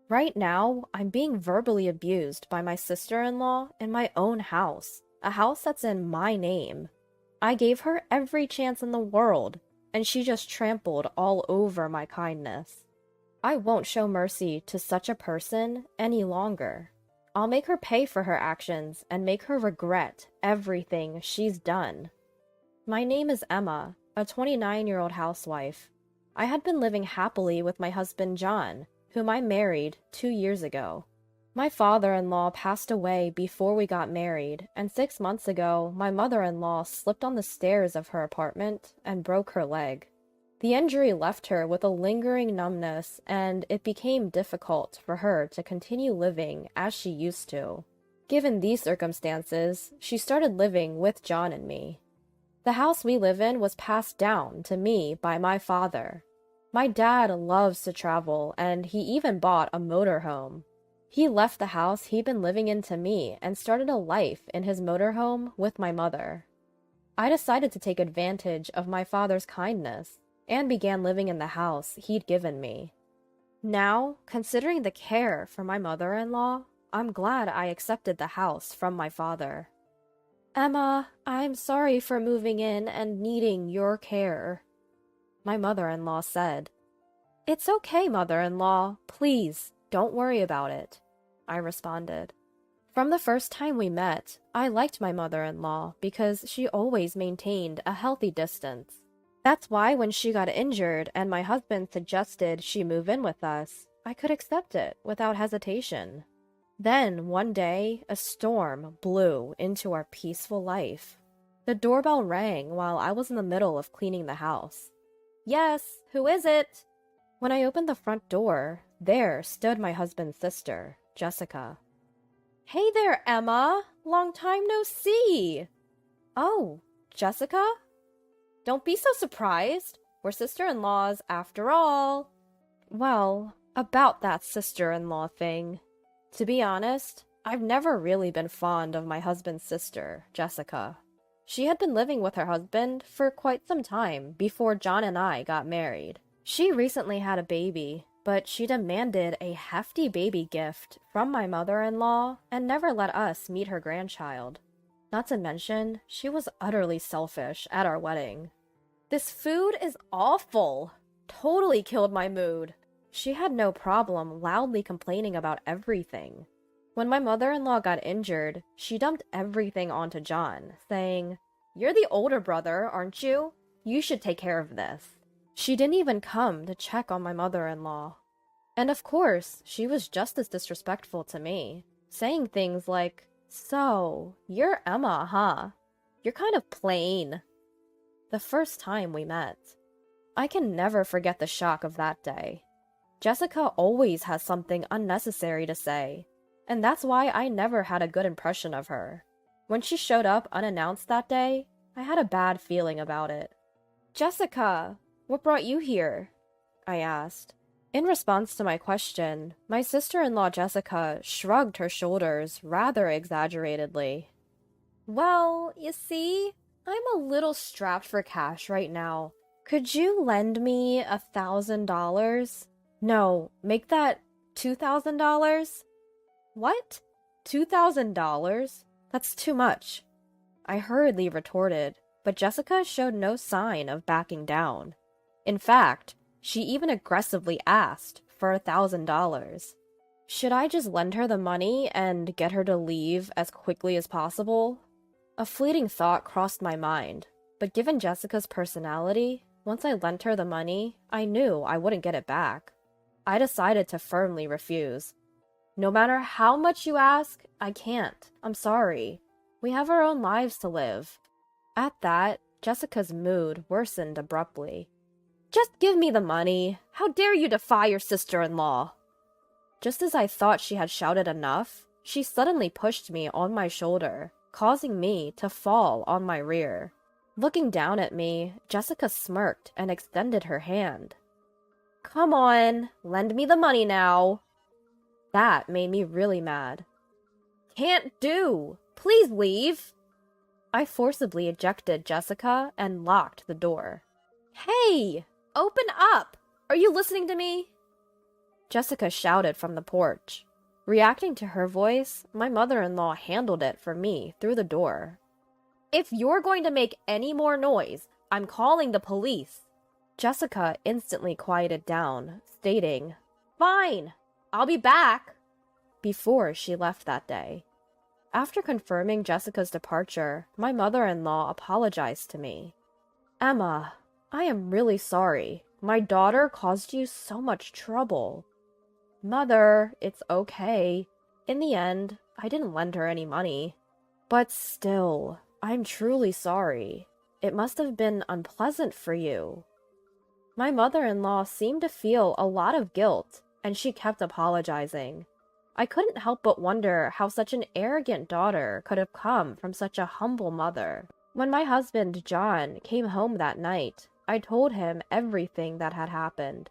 Right now, I'm being verbally abused by my sister-in-law in my own house, a house that's in my name. I gave her every chance in the world, and she just trampled all over my kindness. I won't show mercy to such a person any longer. I'll make her pay for her actions and make her regret everything she's done. My name is Emma, a 29-year-old housewife. I had been living happily with my husband John, whom I married 2 years ago. My father-in-law passed away before we got married, and 6 months ago, my mother-in-law slipped on the stairs of her apartment and broke her leg. The injury left her with a lingering numbness, and it became difficult for her to continue living as she used to. Given these circumstances, she started living with John and me. The house we live in was passed down to me by my father. My dad loves to travel, and he even bought a motorhome. He left the house he'd been living in to me and started a life in his motorhome with my mother. I decided to take advantage of my father's kindness and began living in the house he'd given me. Now, considering the care for my mother-in-law, I'm glad I accepted the house from my father. Emma, I'm sorry for moving in and needing your care, my mother-in-law said. It's okay, mother-in-law. Please, don't worry about it, I responded. From the first time we met, I liked my mother-in-law because she always maintained a healthy distance. That's why when she got injured and my husband suggested she move in with us, I could accept it without hesitation. Then, one day, a storm blew into our peaceful life. The doorbell rang while I was in the middle of cleaning the house. Yes, who is it? When I opened the front door, there stood my husband's sister, Jessica. Hey there, Emma! Long time no see! Oh, Jessica? Don't be so surprised. We're sister-in-laws after all. Well, about that sister-in-law thing. To be honest, I've never really been fond of my husband's sister, Jessica. She had been living with her husband for quite some time before John and I got married. She recently had a baby, but she demanded a hefty baby gift from my mother-in-law and never let us meet her grandchild. Not to mention, she was utterly selfish at our wedding. This food is awful. Totally killed my mood. She had no problem loudly complaining about everything. When my mother-in-law got injured, she dumped everything onto John, saying, "You're the older brother, aren't you? You should take care of this." She didn't even come to check on my mother-in-law. And of course, she was just as disrespectful to me, saying things like, "So, you're Emma, huh? You're kind of plain." The first time we met. I can never forget the shock of that day. Jessica always has something unnecessary to say, and that's why I never had a good impression of her. When she showed up unannounced that day, I had a bad feeling about it. "Jessica, what brought you here?" I asked. In response to my question, my sister-in-law Jessica shrugged her shoulders rather exaggeratedly. "Well, you see, I'm a little strapped for cash right now. Could you lend me $1,000? No, make that $2,000? What? $2,000? That's too much. I hurriedly retorted, but Jessica showed no sign of backing down. In fact, she even aggressively asked for $1,000. Should I just lend her the money and get her to leave as quickly as possible? A fleeting thought crossed my mind, but given Jessica's personality, once I lent her the money, I knew I wouldn't get it back. I decided to firmly refuse. "No matter how much you ask, I can't. I'm sorry. We have our own lives to live." At that, Jessica's mood worsened abruptly. "Just give me the money. How dare you defy your sister-in-law?" Just as I thought she had shouted enough, she suddenly pushed me on my shoulder, causing me to fall on my rear. Looking down at me, Jessica smirked and extended her hand. "Come on, lend me the money now." That made me really mad. "Can't do. Please leave." I forcibly ejected Jessica and locked the door. "Hey, open up! Are you listening to me?" Jessica shouted from the porch. Reacting to her voice, my mother-in-law handled it for me through the door. "If you're going to make any more noise, I'm calling the police." Jessica instantly quieted down, stating, "Fine, I'll be back," before she left that day. After confirming Jessica's departure, my mother-in-law apologized to me. "Emma, I am really sorry. My daughter caused you so much trouble." "Mother, it's okay. In the end, I didn't lend her any money. But still, I'm truly sorry. It must have been unpleasant for you. My mother-in-law seemed to feel a lot of guilt, and she kept apologizing. I couldn't help but wonder how such an arrogant daughter could have come from such a humble mother. When my husband, John, came home that night, I told him everything that had happened.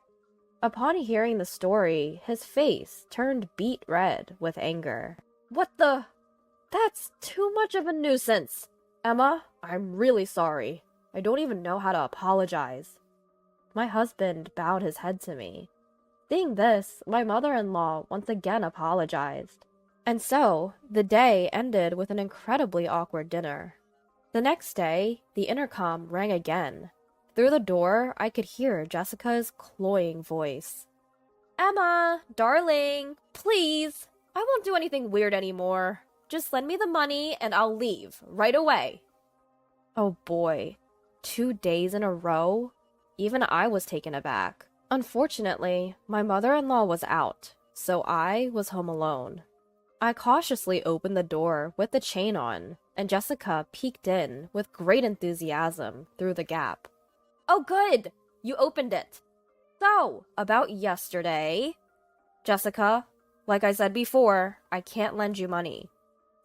Upon hearing the story, his face turned beet red with anger. What the? That's too much of a nuisance. Emma, I'm really sorry. I don't even know how to apologize. My husband bowed his head to me. Seeing this, my mother-in-law once again apologized. And so, the day ended with an incredibly awkward dinner. The next day, the intercom rang again. Through the door, I could hear Jessica's cloying voice. Emma, darling, please. I won't do anything weird anymore. Just lend me the money and I'll leave right away. Oh boy, 2 days in a row? Even I was taken aback. Unfortunately, my mother-in-law was out, so I was home alone. I cautiously opened the door with the chain on, and Jessica peeked in with great enthusiasm through the gap. Oh good! You opened it! So, about yesterday... Jessica, like I said before, I can't lend you money.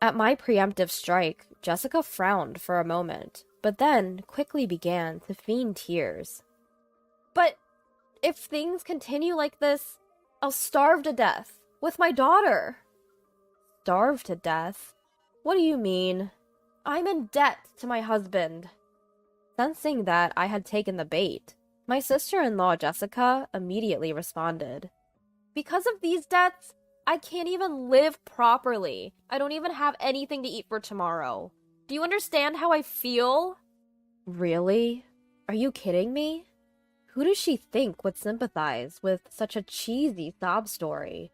At my preemptive strike, Jessica frowned for a moment, but then quickly began to feign tears. But if things continue like this, I'll starve to death with my daughter. Starve to death? What do you mean? I'm in debt to my husband. Sensing that I had taken the bait, my sister-in-law Jessica immediately responded. Because of these debts, I can't even live properly. I don't even have anything to eat for tomorrow. Do you understand how I feel? Really? Are you kidding me? Who does she think would sympathize with such a cheesy sob story?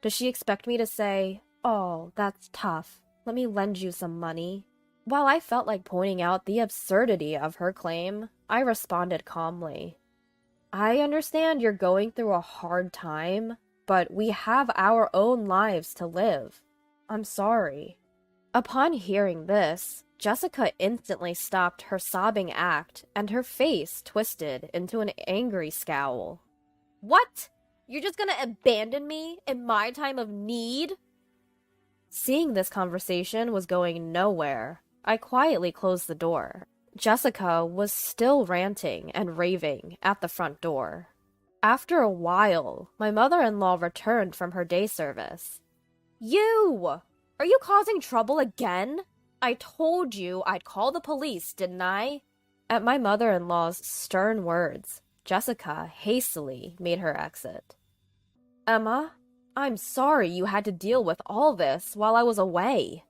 Does she expect me to say, "Oh, that's tough. Let me lend you some money"? While I felt like pointing out the absurdity of her claim, I responded calmly. I understand you're going through a hard time, but we have our own lives to live. I'm sorry. Upon hearing this, Jessica instantly stopped her sobbing act, and her face twisted into an angry scowl. What? You're just gonna abandon me in my time of need? Seeing this conversation was going nowhere, I quietly closed the door. Jessica was still ranting and raving at the front door. After a while, my mother-in-law returned from her day service. You! Are you causing trouble again? I told you I'd call the police, didn't I? At my mother-in-law's stern words, Jessica hastily made her exit. Emma, I'm sorry you had to deal with all this while I was away.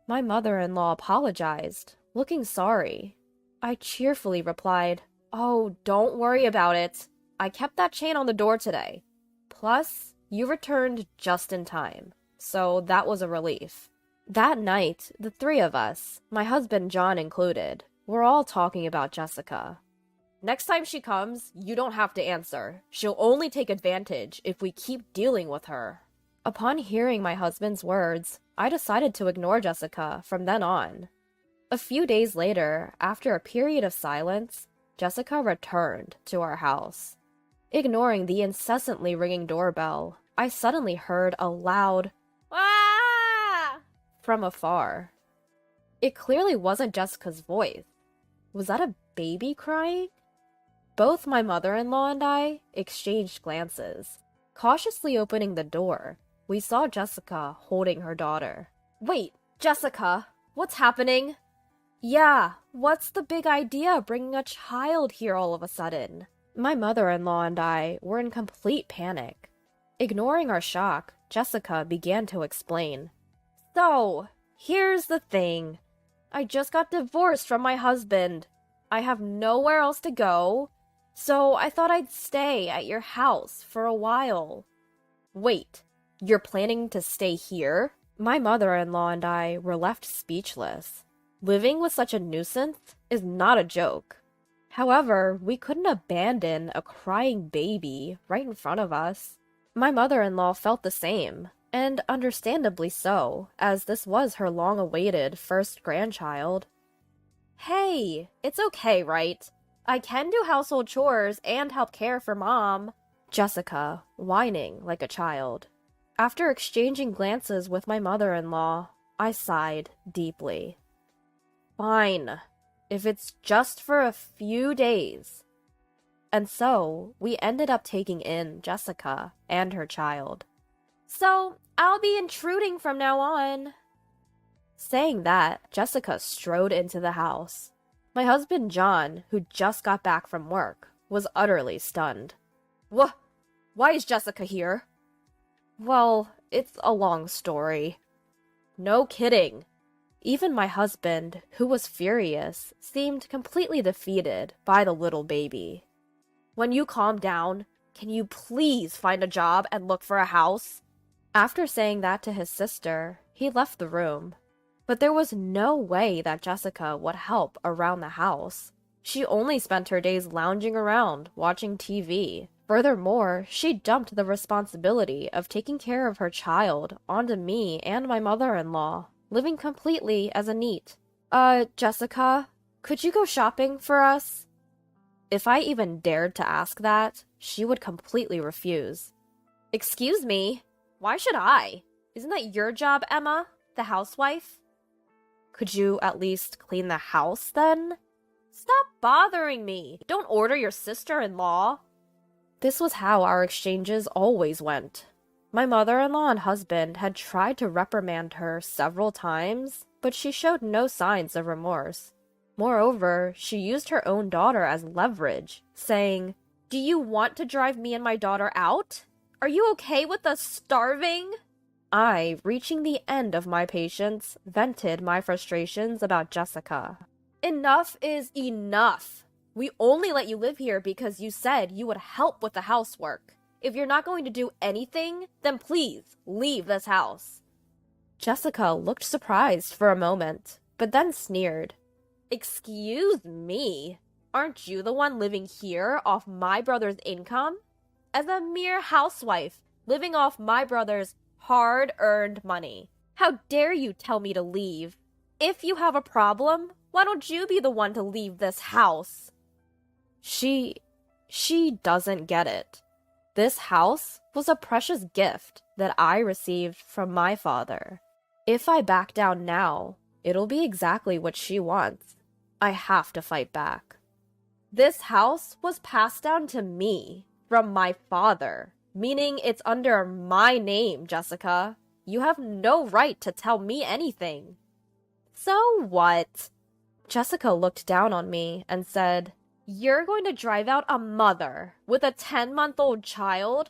My mother-in-law apologized, looking sorry. I cheerfully replied, Oh, don't worry about it. I kept that chain on the door today. Plus, you returned just in time, so that was a relief. That night, the three of us, my husband John included, were all talking about Jessica. Next time she comes, you don't have to answer. She'll only take advantage if we keep dealing with her. Upon hearing my husband's words, I decided to ignore Jessica from then on. A few days later, after a period of silence, Jessica returned to our house. Ignoring the incessantly ringing doorbell, I suddenly heard a loud, "Ah!" from afar. It clearly wasn't Jessica's voice. Was that a baby crying? Both my mother-in-law and I exchanged glances. Cautiously opening the door, we saw Jessica holding her daughter. Wait, Jessica, what's happening? Yeah, what's the big idea bringing a child here all of a sudden? My mother-in-law and I were in complete panic. Ignoring our shock, Jessica began to explain. So, here's the thing. I just got divorced from my husband. I have nowhere else to go, so I thought I'd stay at your house for a while. Wait, you're planning to stay here? My mother-in-law and I were left speechless. Living with such a nuisance is not a joke. However, we couldn't abandon a crying baby right in front of us. My mother-in-law felt the same, and understandably so, as this was her long-awaited first grandchild. Hey, it's okay, right? I can do household chores and help care for Mom. Jessica, whining like a child. After exchanging glances with my mother-in-law, I sighed deeply. Fine, if it's just for a few days. And so, we ended up taking in Jessica and her child. So, I'll be intruding from now on. Saying that, Jessica strode into the house. My husband John, who just got back from work, was utterly stunned. Why is Jessica here? Well, it's a long story. No kidding. Even my husband, who was furious, seemed completely defeated by the little baby. When you calm down, can you please find a job and look for a house? After saying that to his sister, he left the room. But there was no way that Jessica would help around the house. She only spent her days lounging around, watching TV. Furthermore, she dumped the responsibility of taking care of her child onto me and my mother-in-law, living completely as a NEET. Jessica, could you go shopping for us? If I even dared to ask that, she would completely refuse. Excuse me? Why should I? Isn't that your job, Emma, the housewife? Could you at least clean the house, then? Stop bothering me! Don't order your sister-in-law! This was how our exchanges always went. My mother-in-law and husband had tried to reprimand her several times, but she showed no signs of remorse. Moreover, she used her own daughter as leverage, saying, "Do you want to drive me and my daughter out? Are you okay with us starving?" I, reaching the end of my patience, vented my frustrations about Jessica. Enough is enough. We only let you live here because you said you would help with the housework. If you're not going to do anything, then please leave this house. Jessica looked surprised for a moment, but then sneered. Excuse me? Aren't you the one living here off my brother's income? As a mere housewife, living off my brother's hard-earned money. How dare you tell me to leave? If you have a problem, why don't you be the one to leave this house? She doesn't get it. This house was a precious gift that I received from my father. If I back down now, it'll be exactly what she wants. I have to fight back. This house was passed down to me from my father, meaning it's under my name, Jessica. You have no right to tell me anything. So what? Jessica looked down on me and said, "You're going to drive out a mother with a 10-month-old child?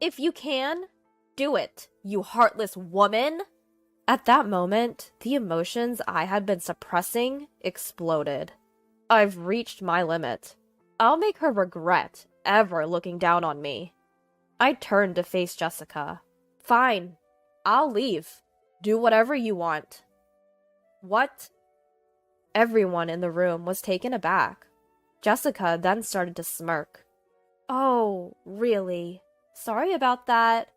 If you can, do it, you heartless woman!" At that moment, the emotions I had been suppressing exploded. I've reached my limit. I'll make her regret ever looking down on me. I turned to face Jessica. Fine, I'll leave. Do whatever you want. What? Everyone in the room was taken aback. Jessica then started to smirk. Oh, really? Sorry about that.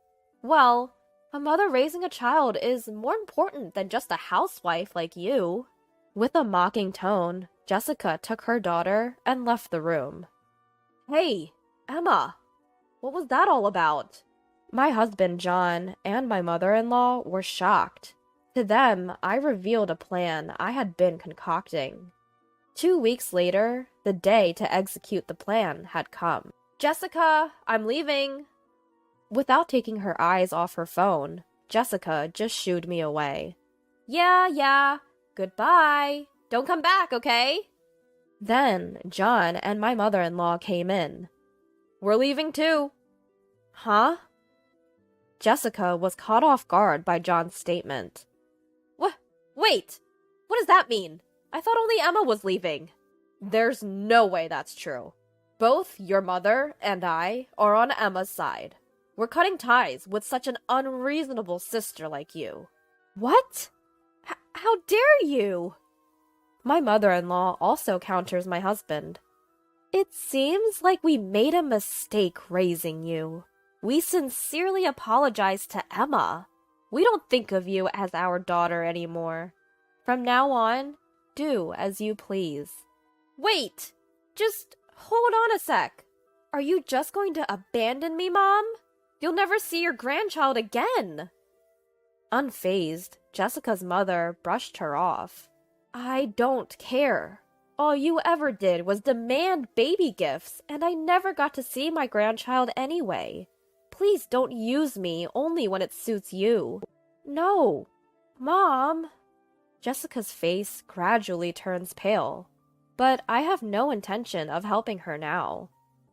Well, a mother raising a child is more important than just a housewife like you. With a mocking tone, Jessica took her daughter and left the room. Hey, Emma, what was that all about? My husband, John, and my mother-in-law were shocked. To them, I revealed a plan I had been concocting. 2 weeks later, the day to execute the plan had come. Jessica, I'm leaving. Without taking her eyes off her phone, Jessica just shooed me away. Yeah, goodbye. Don't come back, okay? Then John and my mother-in-law came in. We're leaving too. Huh? Jessica was caught off guard by John's statement. Wait, what does that mean? I thought only Emma was leaving. There's no way that's true. Both your mother and I are on Emma's side. We're cutting ties with such an unreasonable sister like you. What? How dare you? My mother-in-law also counters my husband. It seems like we made a mistake raising you. We sincerely apologize to Emma. We don't think of you as our daughter anymore. From now on, do as you please. Wait! Just hold on a sec. Are you just going to abandon me, Mom? You'll never see your grandchild again. Unfazed, Jessica's mother brushed her off. I don't care. All you ever did was demand baby gifts, and I never got to see my grandchild anyway. Please don't use me only when it suits you. No. Mom. Jessica's face gradually turns pale, but I have no intention of helping her now.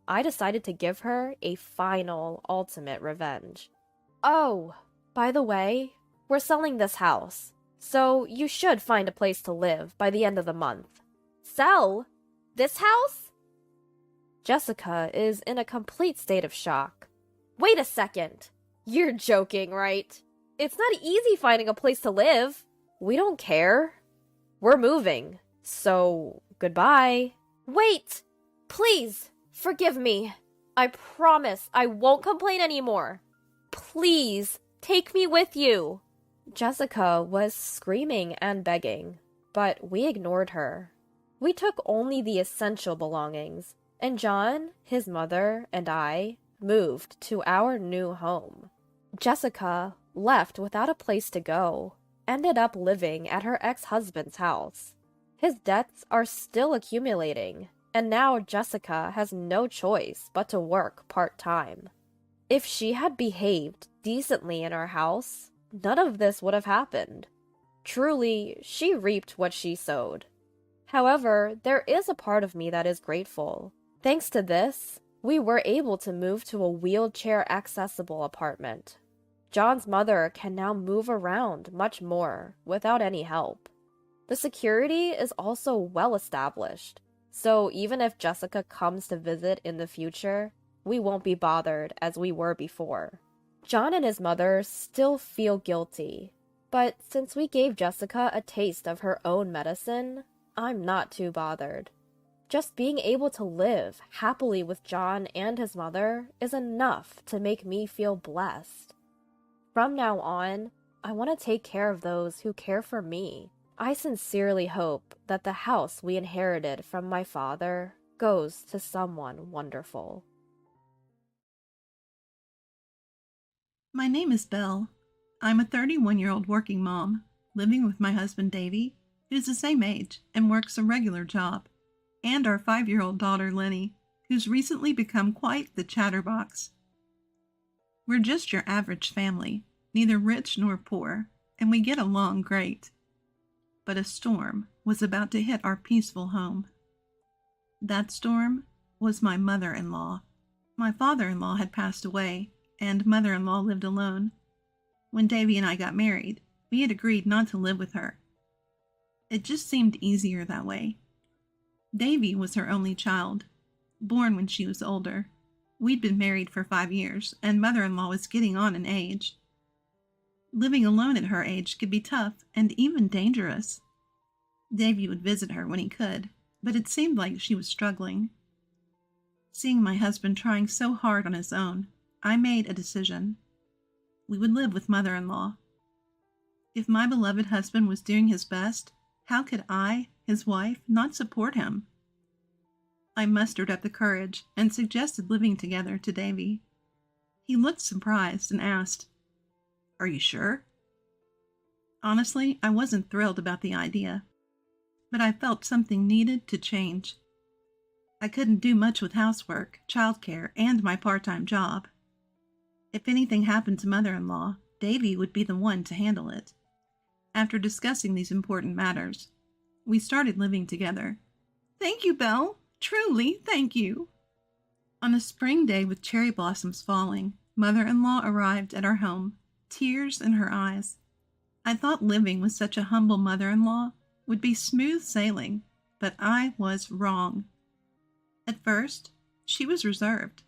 I decided to give her a final, ultimate revenge. Oh, by the way, we're selling this house, so you should find a place to live by the end of the month. Sell? This house? Jessica is in a complete state of shock. Wait a second. You're joking, right? It's not easy finding a place to live. We don't care. We're moving, so goodbye. Wait! Please, forgive me. I promise I won't complain anymore. Please, take me with you. Jessica was screaming and begging, but we ignored her. We took only the essential belongings, and John, his mother, and I moved to our new home. Jessica, left without a place to go, ended up living at her ex-husband's house. His debts are still accumulating, and now Jessica has no choice but to work part-time. If she had behaved decently in our house, none of this would have happened. Truly, she reaped what she sowed. However, there is a part of me that is grateful. Thanks to this, we were able to move to a wheelchair-accessible apartment. John's mother can now move around much more without any help. The security is also well established, so even if Jessica comes to visit in the future, we won't be bothered as we were before. John and his mother still feel guilty, but since we gave Jessica a taste of her own medicine, I'm not too bothered. Just being able to live happily with John and his mother is enough to make me feel blessed. From now on, I want to take care of those who care for me. I sincerely hope that the house we inherited from my father goes to someone wonderful. My name is Belle. I'm a 31-year-old working mom, living with my husband Davy, who's the same age and works a regular job, and our 5-year-old daughter Lenny, who's recently become quite the chatterbox. We're just your average family, neither rich nor poor, and we get along great. But a storm was about to hit our peaceful home. That storm was my mother-in-law. My father-in-law had passed away, and mother-in-law lived alone. When Davy and I got married, we had agreed not to live with her. It just seemed easier that way. Davy was her only child, born when she was older. We'd been married for 5 years, and mother-in-law was getting on in age. Living alone at her age could be tough and even dangerous. Davy would visit her when he could, but it seemed like she was struggling. Seeing my husband trying so hard on his own, I made a decision. We would live with mother-in-law. If my beloved husband was doing his best, how could I, his wife, not support him? I mustered up the courage and suggested living together to Davy. He looked surprised and asked, "Are you sure?" Honestly, I wasn't thrilled about the idea, but I felt something needed to change. I couldn't do much with housework, childcare, and my part-time job. If anything happened to mother-in-law, Davy would be the one to handle it. After discussing these important matters, we started living together. Thank you, Belle. Truly, thank you. On a spring day with cherry blossoms falling, mother-in-law arrived at our home, tears in her eyes. I thought living with such a humble mother-in-law would be smooth sailing, but I was wrong. At first, she was reserved,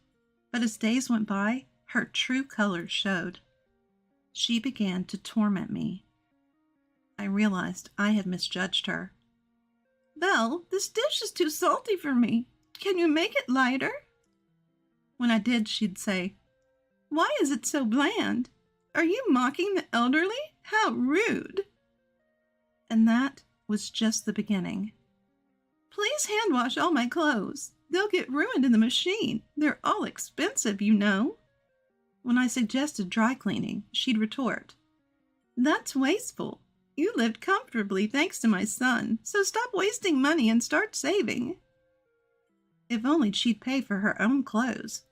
but as days went by, her true colors showed. She began to torment me. I realized I had misjudged her. "Belle, this dish is too salty for me. Can you make it lighter?" When I did, she'd say, "Why is it so bland? Are you mocking the elderly? How rude! And that was just the beginning. Please hand wash all my clothes. They'll get ruined in the machine. They're all expensive, you know. When I suggested dry cleaning, she'd retort, That's wasteful. You lived comfortably thanks to my son, so stop wasting money and start saving. If only she'd pay for her own clothes.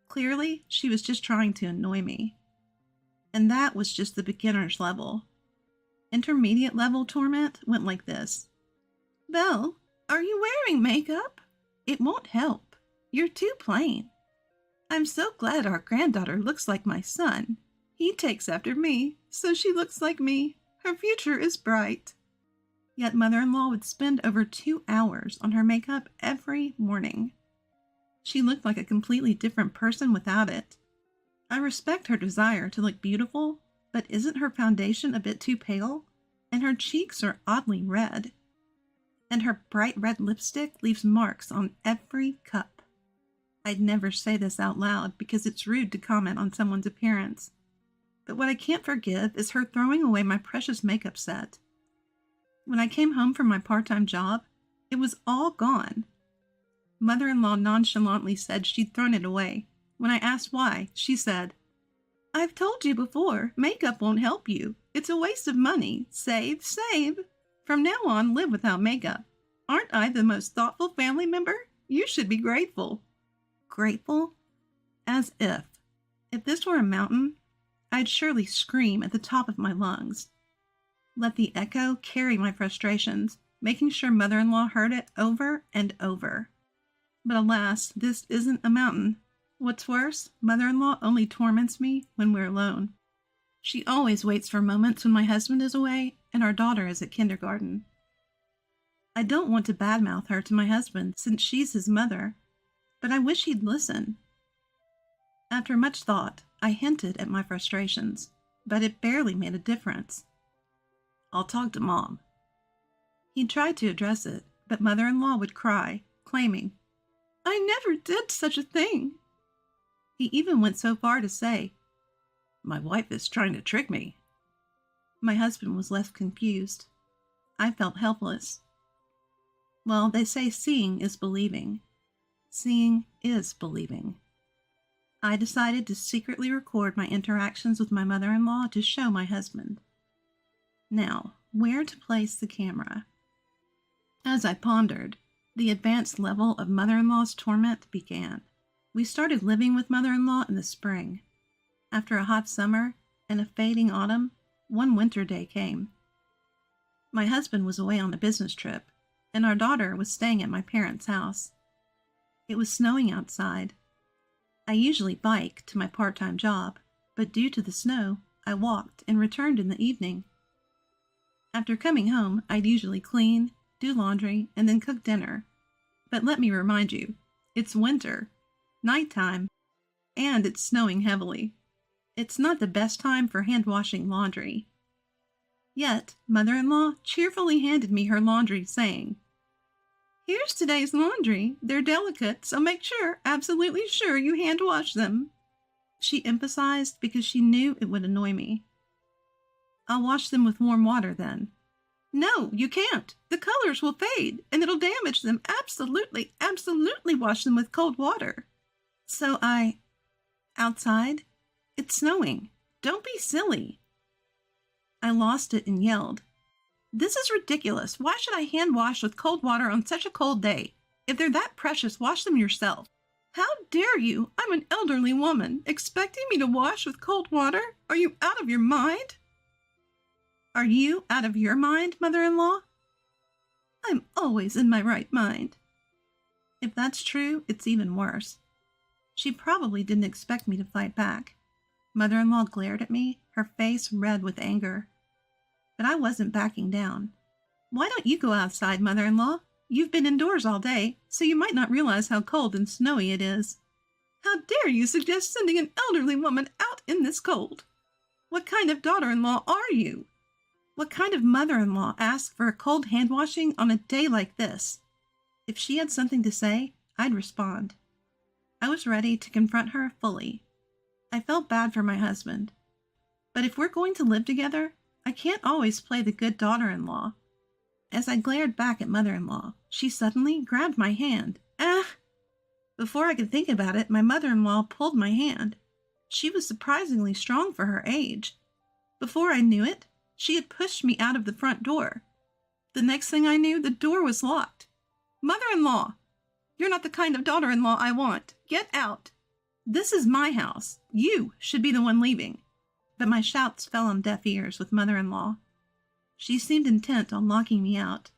Clearly, she was just trying to annoy me. And that was just the beginner's level. Intermediate level torment went like this. Belle, are you wearing makeup? It won't help. You're too plain. I'm so glad our granddaughter looks like my son. He takes after me, so she looks like me. Her future is bright. Yet mother-in-law would spend over 2 hours on her makeup every morning. She looked like a completely different person without it. I respect her desire to look beautiful, but isn't her foundation a bit too pale? And her cheeks are oddly red. And her bright red lipstick leaves marks on every cup. I'd never say this out loud because it's rude to comment on someone's appearance. But what I can't forgive is her throwing away my precious makeup set. When I came home from my part-time job, it was all gone. Mother-in-law nonchalantly said she'd thrown it away. When I asked why, she said, I've told you before, makeup won't help you. It's a waste of money. Save, save. From now on, live without makeup. Aren't I the most thoughtful family member? You should be grateful. Grateful? As if. If this were a mountain, I'd surely scream at the top of my lungs. Let the echo carry my frustrations, making sure mother-in-law heard it over and over. But alas, this isn't a mountain. What's worse, mother-in-law only torments me when we're alone. She always waits for moments when my husband is away and our daughter is at kindergarten. I don't want to badmouth her to my husband since she's his mother, but I wish he'd listen. After much thought, I hinted at my frustrations, but it barely made a difference. I'll talk to Mom. He tried to address it, but mother-in-law would cry, claiming, I never did such a thing. He even went so far to say, My wife is trying to trick me. My husband was left confused. I felt helpless. Well, they say seeing is believing. Seeing is believing. I decided to secretly record my interactions with my mother-in-law to show my husband. Now, where to place the camera? As I pondered, the advanced level of mother-in-law's torment began. We started living with mother-in-law in the spring. After a hot summer and a fading autumn, one winter day came. My husband was away on a business trip, and our daughter was staying at my parents' house. It was snowing outside. I usually bike to my part-time job, but due to the snow, I walked and returned in the evening. After coming home, I'd usually clean, do laundry, and then cook dinner. But let me remind you, it's winter, nighttime, and it's snowing heavily. It's not the best time for hand-washing laundry. Yet, mother-in-law cheerfully handed me her laundry, saying, Here's today's laundry. They're delicate, so make sure, absolutely sure, you hand-wash them. She emphasized because she knew it would annoy me. I'll wash them with warm water then. No, you can't. The colors will fade, and it'll damage them. Absolutely, absolutely wash them with cold water. So outside? It's snowing. Don't be silly. I lost it and yelled, This is ridiculous. Why should I hand wash with cold water on such a cold day? If they're that precious, wash them yourself. How dare you? I'm an elderly woman. Expecting me to wash with cold water? Are you out of your mind? Are you out of your mind, mother-in-law? I'm always in my right mind. If that's true, it's even worse. She probably didn't expect me to fight back. Mother-in-law glared at me, her face red with anger. But I wasn't backing down. Why don't you go outside, mother-in-law? You've been indoors all day, so you might not realize how cold and snowy it is. How dare you suggest sending an elderly woman out in this cold? What kind of daughter-in-law are you? What kind of mother-in-law asks for a cold hand-washing on a day like this? If she had something to say, I'd respond. I was ready to confront her fully. I felt bad for my husband. But if we're going to live together, I can't always play the good daughter-in-law. As I glared back at mother-in-law, she suddenly grabbed my hand. Ah! Before I could think about it, my mother-in-law pulled my hand. She was surprisingly strong for her age. Before I knew it, she had pushed me out of the front door. The next thing I knew, the door was locked. Mother-in-law! You're not the kind of daughter-in-law I want. Get out! This is my house. You should be the one leaving. But my shouts fell on deaf ears with mother-in-law. She seemed intent on locking me out.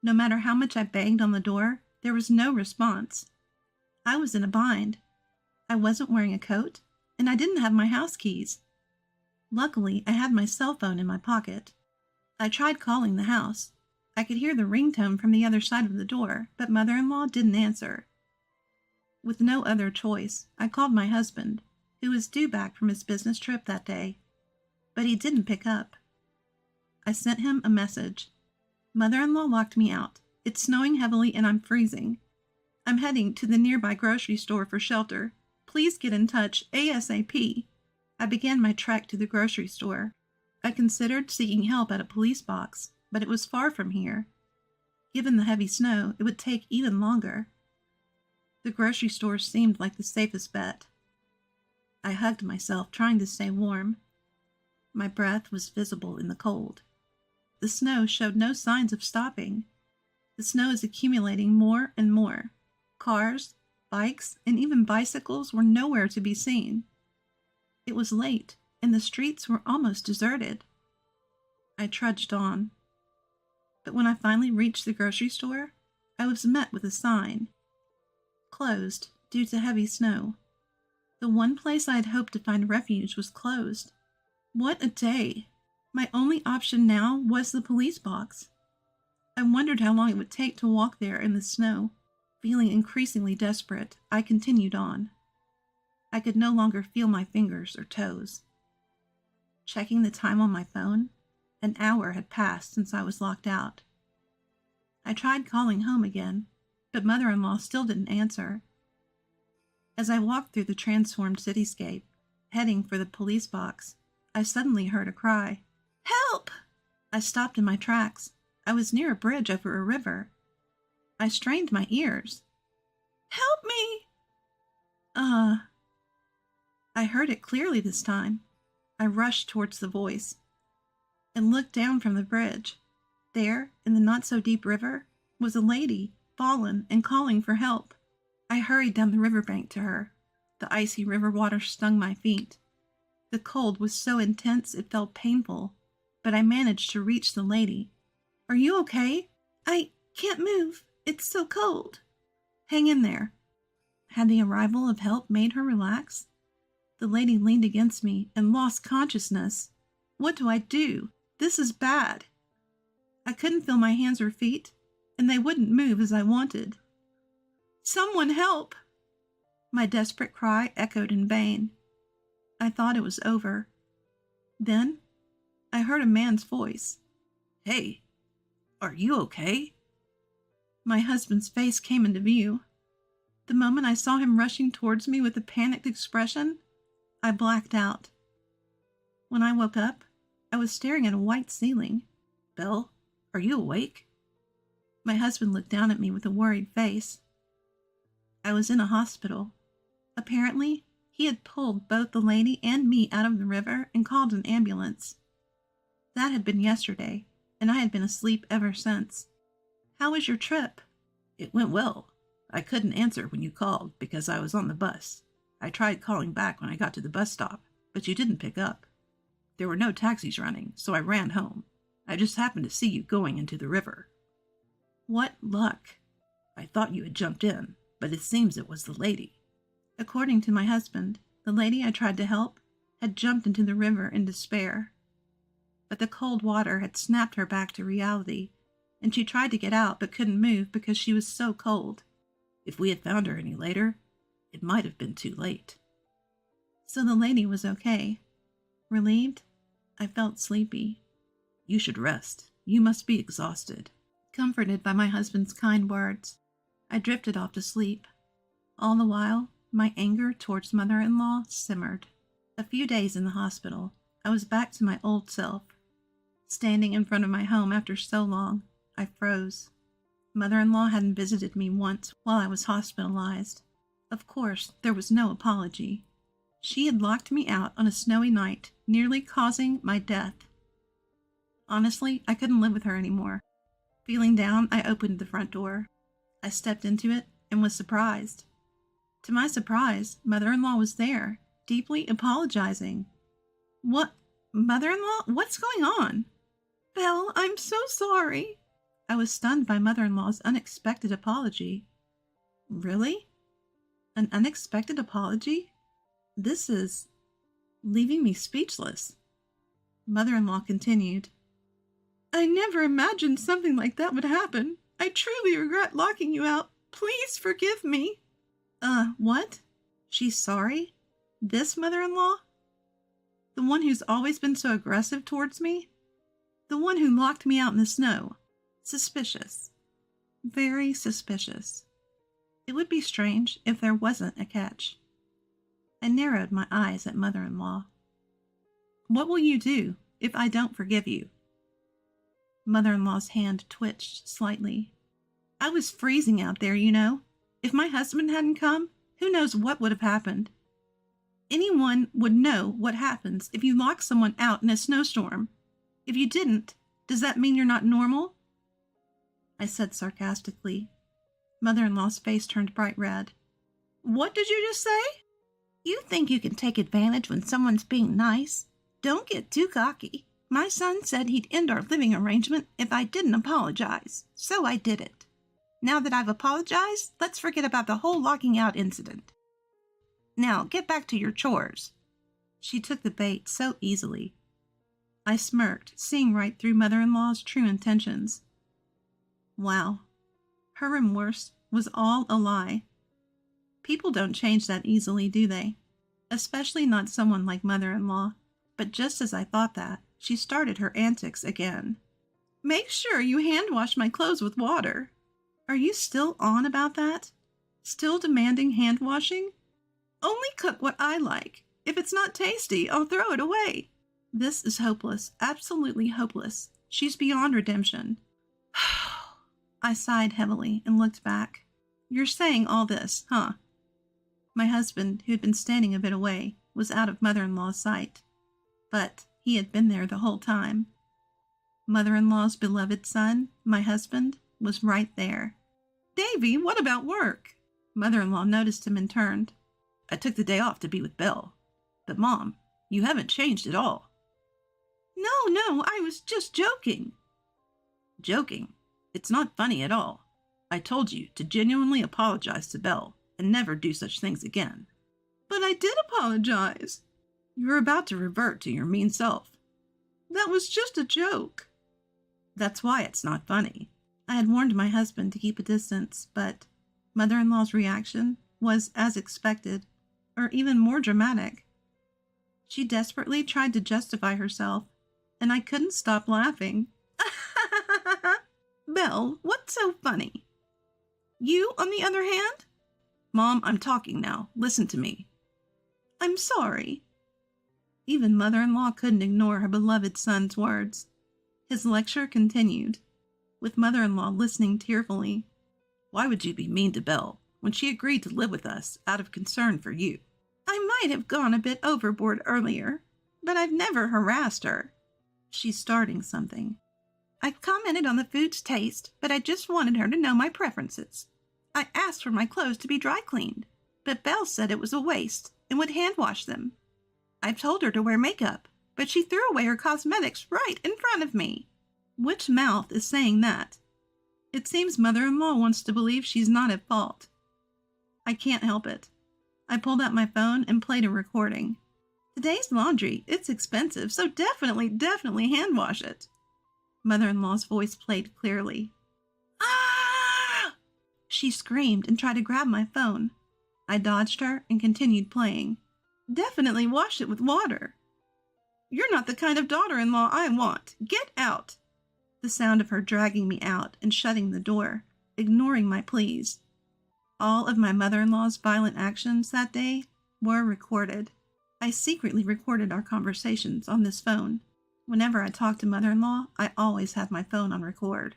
No matter how much I banged on the door, there was no response. I was in a bind. I wasn't wearing a coat, and I didn't have my house keys. Luckily, I had my cell phone in my pocket. I tried calling the house. I could hear the ringtone from the other side of the door, but mother-in-law didn't answer. With no other choice, I called my husband, who was due back from his business trip that day, but he didn't pick up. I sent him a message. Mother-in-law locked me out. It's snowing heavily and I'm freezing. I'm heading to the nearby grocery store for shelter. Please get in touch ASAP. I began my trek to the grocery store. I considered seeking help at a police box, but it was far from here. Given the heavy snow, it would take even longer. The grocery store seemed like the safest bet. I hugged myself, trying to stay warm. My breath was visible in the cold. The snow showed no signs of stopping. The snow is accumulating more and more. Cars, bikes, and even bicycles were nowhere to be seen. It was late, and the streets were almost deserted. I trudged on. But when I finally reached the grocery store, I was met with a sign. Closed due to heavy snow. The one place I had hoped to find refuge was closed. What a day! My only option now was the police box. I wondered how long it would take to walk there in the snow. Feeling increasingly desperate, I continued on. I could no longer feel my fingers or toes. Checking the time on my phone, an hour had passed since I was locked out. I tried calling home again, but mother-in-law still didn't answer. As I walked through the transformed cityscape, heading for the police box, I suddenly heard a cry. Help! I stopped in my tracks. I was near a bridge over a river. I strained my ears. Help me! I heard it clearly this time. I rushed towards the voice and looked down from the bridge. There, in the not-so-deep river, was a lady, fallen and calling for help. I hurried down the riverbank to her. The icy river water stung my feet. The cold was so intense it felt painful, but I managed to reach the lady. Are you okay? I can't move. It's so cold. Hang in there. Had the arrival of help made her relax? The lady leaned against me and lost consciousness. What do I do? This is bad. I couldn't feel my hands or feet, and they wouldn't move as I wanted. Someone help! My desperate cry echoed in vain. I thought it was over. Then I heard a man's voice. Hey, are you okay? My husband's face came into view. The moment I saw him rushing towards me with a panicked expression, I blacked out. When I woke up, I was staring at a white ceiling. Belle, are you awake? My husband looked down at me with a worried face. I was in a hospital. Apparently, he had pulled both the lady and me out of the river and called an ambulance. That had been yesterday, and I had been asleep ever since. How was your trip? It went well. I couldn't answer when you called because I was on the bus. I tried calling back when I got to the bus stop, but you didn't pick up. There were no taxis running, so I ran home. I just happened to see you going into the river. What luck! I thought you had jumped in, but it seems it was the lady. According to my husband, the lady I tried to help had jumped into the river in despair. But the cold water had snapped her back to reality, and she tried to get out but couldn't move because she was so cold. If we had found her any later, it might have been too late. So the lady was okay. Relieved, I felt sleepy. You should rest. You must be exhausted. Comforted by my husband's kind words, I drifted off to sleep. All the while, my anger towards mother-in-law simmered. A few days in the hospital, I I was back to my old self. Standing in front of my home after so long, I froze. Mother-in-law hadn't visited me once while I was hospitalized. Of course, there was no apology. She had locked me out on a snowy night, nearly causing my death. Honestly, I couldn't live with her anymore. Feeling down, I opened the front door. I stepped into it and was surprised. To my surprise, Mother-in-law was there, deeply apologizing. What? Mother-in-law? What's going on? Belle, I'm so sorry. I was stunned by Mother-in-law's unexpected apology. Really? An unexpected apology? This is leaving me speechless. Mother-in-law continued. I never imagined something like that would happen. I truly regret locking you out. Please forgive me. What? She's sorry? This mother-in-law? The one who's always been so aggressive towards me? The one who locked me out in the snow? Suspicious. Very suspicious. It would be strange if there wasn't a catch. I narrowed my eyes at Mother-in-law. What will you do if I don't forgive you? Mother-in-law's hand twitched slightly. I was freezing out there, you know. If my husband hadn't come, who knows what would have happened. Anyone would know what happens if you lock someone out in a snowstorm. If you didn't, does that mean you're not normal? I said sarcastically. Mother-in-law's face turned bright red. What did you just say? You think you can take advantage when someone's being nice? Don't get too cocky. My son said he'd end our living arrangement if I didn't apologize, so I did it. Now that I've apologized, let's forget about the whole locking out incident. Now, get back to your chores. She took the bait so easily. I smirked, seeing right through Mother-in-law's true intentions. Wow. Her remorse was all a lie. People don't change that easily, do they? Especially not someone like Mother-in-law. But just as I thought that, she started her antics again. Make sure you hand wash my clothes with water. Are you still on about that? Still demanding hand washing? Only cook what I like. If it's not tasty, I'll throw it away. This is hopeless, absolutely hopeless. She's beyond redemption. I sighed heavily and looked back. You're saying all this, huh? My husband, who had been standing a bit away, was out of Mother-in-law's sight. But he had been there the whole time. Mother-in-law's beloved son, my husband, was right there. Davy, what about work? Mother-in-law noticed him and turned. I took the day off to be with Belle. But, Mom, you haven't changed at all. No, I was just joking. Joking? It's not funny at all. I told you to genuinely apologize to Belle and never do such things again. But I did apologize. You're about to revert to your mean self. That was just a joke. That's why it's not funny. I had warned my husband to keep a distance, but Mother-in-law's reaction was as expected, or even more dramatic. She desperately tried to justify herself, and I couldn't stop laughing. Belle, what's so funny? You, on the other hand? Mom, I'm talking now. Listen to me. I'm sorry. Even Mother-in-law couldn't ignore her beloved son's words. His lecture continued, with Mother-in-law listening tearfully. Why would you be mean to Belle when she agreed to live with us out of concern for you? I might have gone a bit overboard earlier, but I've never harassed her. She's starting something. I've commented on the food's taste, but I just wanted her to know my preferences. I asked for my clothes to be dry cleaned, but Belle said it was a waste and would hand wash them. I've told her to wear makeup, but she threw away her cosmetics right in front of me. Which mouth is saying that? It seems Mother-in-law wants to believe she's not at fault. I can't help it. I pulled out my phone and played a recording. Today's laundry, it's expensive, so definitely hand wash it. Mother-in-law's voice played clearly. Ah! She screamed and tried to grab my phone. I dodged her and continued playing. Definitely wash it with water. You're not the kind of daughter-in-law I want. Get out. The sound of her dragging me out and shutting the door, ignoring my pleas. All of my mother-in-law's violent actions that day were recorded. I secretly recorded our conversations on this phone. Whenever I talked to mother-in-law, I always had my phone on record.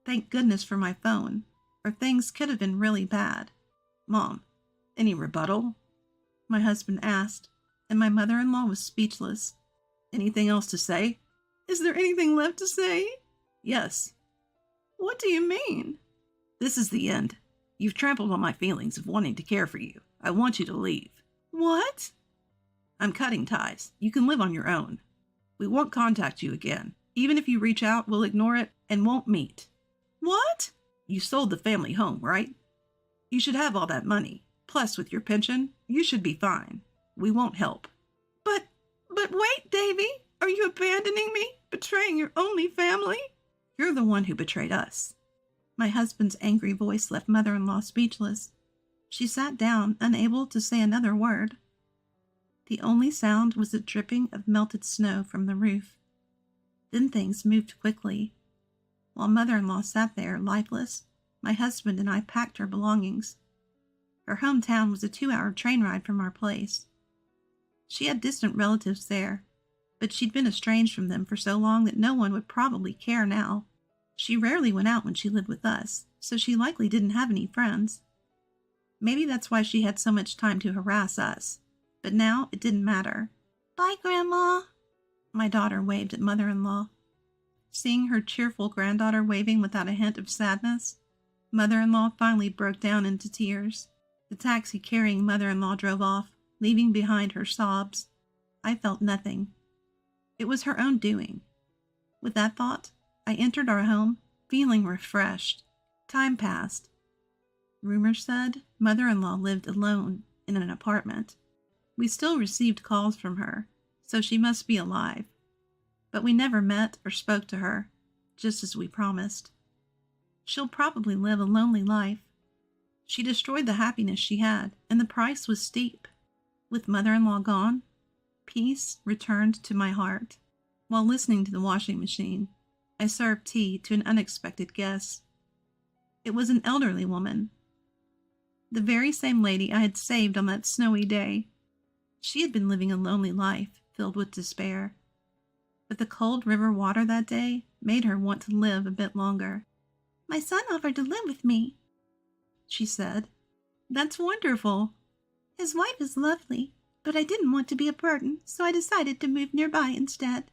Thank goodness for my phone, or things could have been really bad. Mom, any rebuttal? My husband asked, and my mother-in-law was speechless. Anything else to say? Is there anything left to say? Yes. What do you mean? This is the end. You've trampled on my feelings of wanting to care for you. I want you to leave. What? I'm cutting ties. You can live on your own. We won't contact you again. Even if you reach out, we'll ignore it and won't meet. What? You sold the family home, right? You should have all that money. Plus, with your pension, you should be fine. We won't help. But wait, Davy. Are you abandoning me? Betraying your only family? You're the one who betrayed us. My husband's angry voice left mother-in-law speechless. She sat down, unable to say another word. The only sound was the dripping of melted snow from the roof. Then things moved quickly. While mother-in-law sat there, lifeless, my husband and I packed her belongings. Her hometown was a 2-hour train ride from our place. She had distant relatives there, but she'd been estranged from them for so long that no one would probably care now. She rarely went out when she lived with us, so she likely didn't have any friends. Maybe that's why she had so much time to harass us, but now it didn't matter. Bye, Grandma. My daughter waved at mother-in-law. Seeing her cheerful granddaughter waving without a hint of sadness, mother-in-law finally broke down into tears. The taxi carrying mother-in-law drove off, leaving behind her sobs. I felt nothing. It was her own doing. With that thought, I entered our home, feeling refreshed. Time passed. Rumors said mother-in-law lived alone in an apartment. We still received calls from her, so she must be alive. But we never met or spoke to her, just as we promised. She'll probably live a lonely life. She destroyed the happiness she had, and the price was steep. With mother-in-law gone, peace returned to my heart. While listening to the washing machine, I served tea to an unexpected guest. It was an elderly woman, the very same lady I had saved on that snowy day. She had been living a lonely life, filled with despair. But the cold river water that day made her want to live a bit longer. "My son offered to live with me," she said. "That's wonderful. His wife is lovely, but I didn't want to be a burden, so I decided to move nearby instead."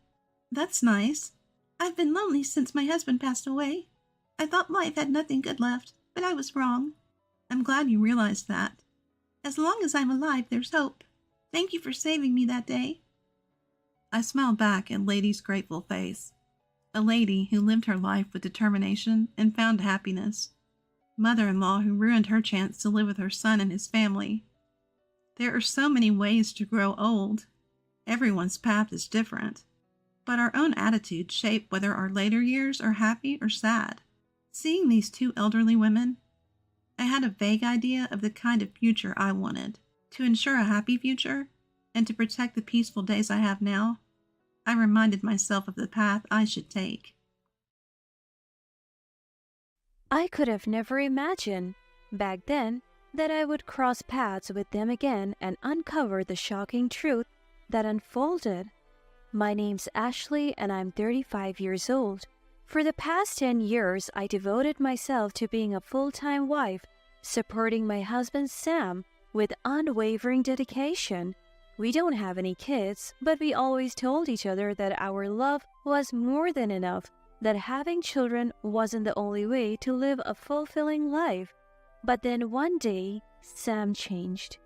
"That's nice." "I've been lonely since my husband passed away. I thought life had nothing good left, but I was wrong. I'm glad you realized that. As long as I'm alive, there's hope. Thank you for saving me that day." I smiled back at Lady's grateful face. A lady who lived her life with determination and found happiness. Mother-in-law who ruined her chance to live with her son and his family. There are so many ways to grow old. Everyone's path is different. But our own attitudes shape whether our later years are happy or sad. Seeing these two elderly women, I had a vague idea of the kind of future I wanted. To ensure a happy future, and to protect the peaceful days I have now, I reminded myself of the path I should take. I could have never imagined, back then, that I would cross paths with them again and uncover the shocking truth that unfolded. My name's Ashley and I'm 35 years old. For the past 10 years, I devoted myself to being a full-time wife, supporting my husband Sam with unwavering dedication. We don't have any kids, but we always told each other that our love was more than enough, that having children wasn't the only way to live a fulfilling life. But then one day, Sam changed.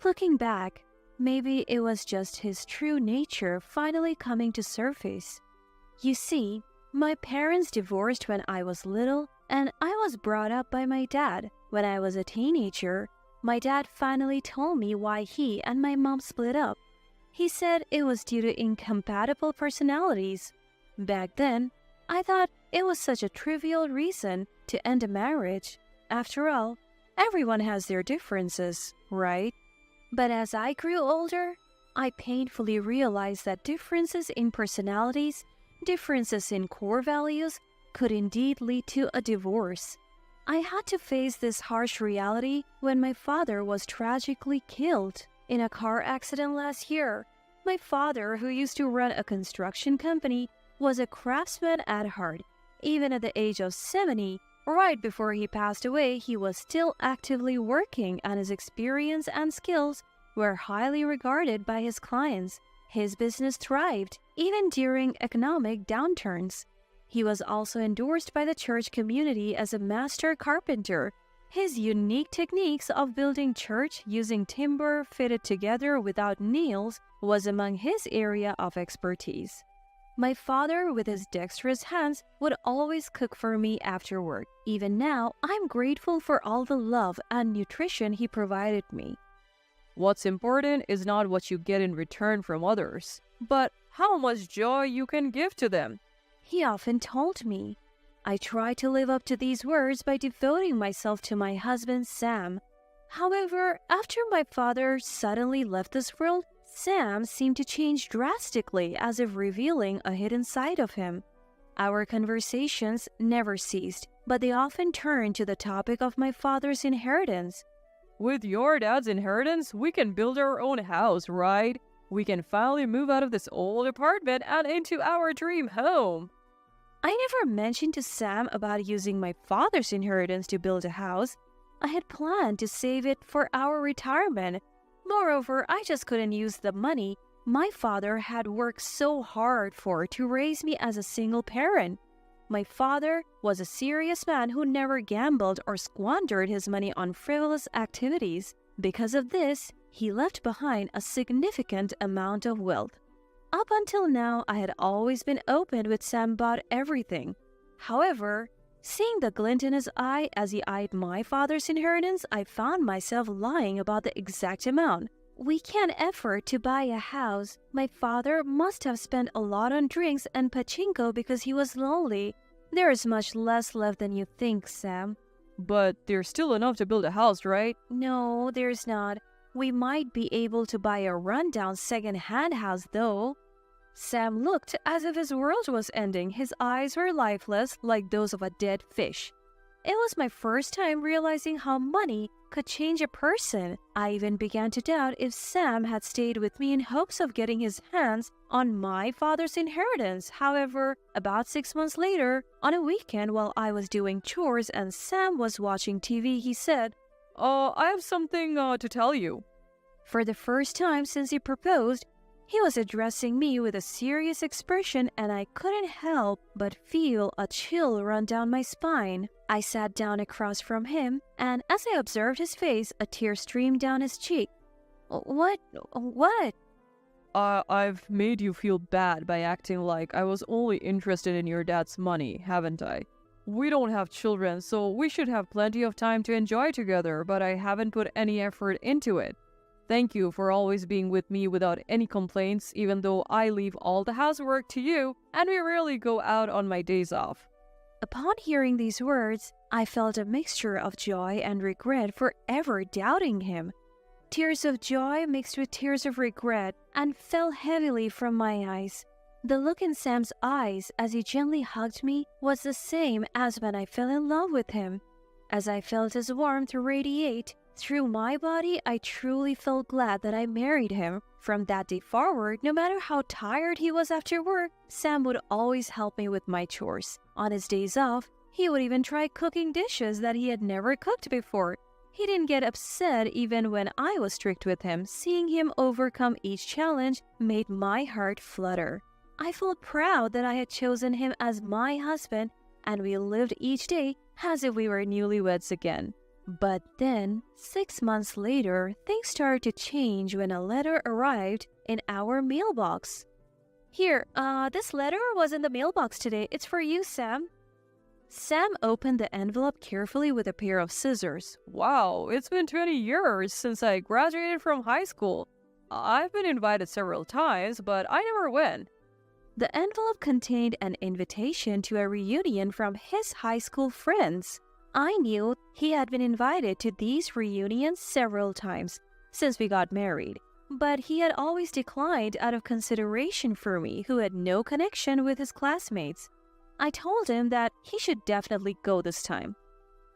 Looking back, maybe it was just his true nature finally coming to surface. You see, my parents divorced when I was little, and I was brought up by my dad. When I was a teenager, my dad finally told me why he and my mom split up. He said it was due to incompatible personalities. Back then, I thought it was such a trivial reason to end a marriage. After all, everyone has their differences, right? But as I grew older, I painfully realized that differences in personalities, differences in core values, could indeed lead to a divorce. I had to face this harsh reality when my father was tragically killed. in a car accident last year. My father, who used to run a construction company, was a craftsman at heart. Even at the age of 70, right before he passed away, he was still actively working, and his experience and skills were highly regarded by his clients. His business thrived, even during economic downturns. He was also endorsed by the church community as a master carpenter. His unique techniques of building church using timber fitted together without nails was among his area of expertise. My father, with his dexterous hands, would always cook for me after work. Even now, I'm grateful for all the love and nutrition he provided me. What's important is not what you get in return from others, but how much joy you can give to them. He often told me. I try to live up to these words by devoting myself to my husband, Sam. However, after my father suddenly left this world, Sam seemed to change drastically, as if revealing a hidden side of him. Our conversations never ceased, but they often turned to the topic of my father's inheritance. With your dad's inheritance, we can build our own house, right? We can finally move out of this old apartment and into our dream home. I never mentioned to Sam about using my father's inheritance to build a house. I had planned to save it for our retirement. Moreover, I just couldn't use the money my father had worked so hard for to raise me as a single parent. My father was a serious man who never gambled or squandered his money on frivolous activities. Because of this, he left behind a significant amount of wealth. Up until now, I had always been open with Sam about everything. However, seeing the glint in his eye as he eyed my father's inheritance, I found myself lying about the exact amount. We can't afford to buy a house. My father must have spent a lot on drinks and pachinko because he was lonely. There is much less left than you think, Sam. But there's still enough to build a house, right? No, there's not. We might be able to buy a rundown second-hand house, though. Sam looked as if his world was ending. His eyes were lifeless, like those of a dead fish. It was my first time realizing how money could change a person. I even began to doubt if Sam had stayed with me in hopes of getting his hands on my father's inheritance. However, about 6 months later, on a weekend while I was doing chores and Sam was watching TV, he said, I have something to tell you. For the first time since he proposed, he was addressing me with a serious expression, and I couldn't help but feel a chill run down my spine. I sat down across from him, and as I observed his face, a tear streamed down his cheek. What? I've made you feel bad by acting like I was only interested in your dad's money, haven't I? We don't have children, so we should have plenty of time to enjoy together, but I haven't put any effort into it. Thank you for always being with me without any complaints, even though I leave all the housework to you and we rarely go out on my days off. Upon hearing these words, I felt a mixture of joy and regret for ever doubting him. Tears of joy mixed with tears of regret and fell heavily from my eyes. The look in Sam's eyes as he gently hugged me was the same as when I fell in love with him. As I felt his warmth radiate through my body, I truly felt glad that I married him. From that day forward, no matter how tired he was after work, Sam would always help me with my chores. On his days off, he would even try cooking dishes that he had never cooked before. He didn't get upset even when I was strict with him. Seeing him overcome each challenge made my heart flutter. I felt proud that I had chosen him as my husband, and we lived each day as if we were newlyweds again. But then, 6 months later, things started to change when a letter arrived in our mailbox. Here, this letter was in the mailbox today. It's for you, Sam. Sam opened the envelope carefully with a pair of scissors. Wow, it's been 20 years since I graduated from high school. I've been invited several times, but I never went. The envelope contained an invitation to a reunion from his high school friends. I knew he had been invited to these reunions several times since we got married, but he had always declined out of consideration for me, who had no connection with his classmates. I told him that he should definitely go this time.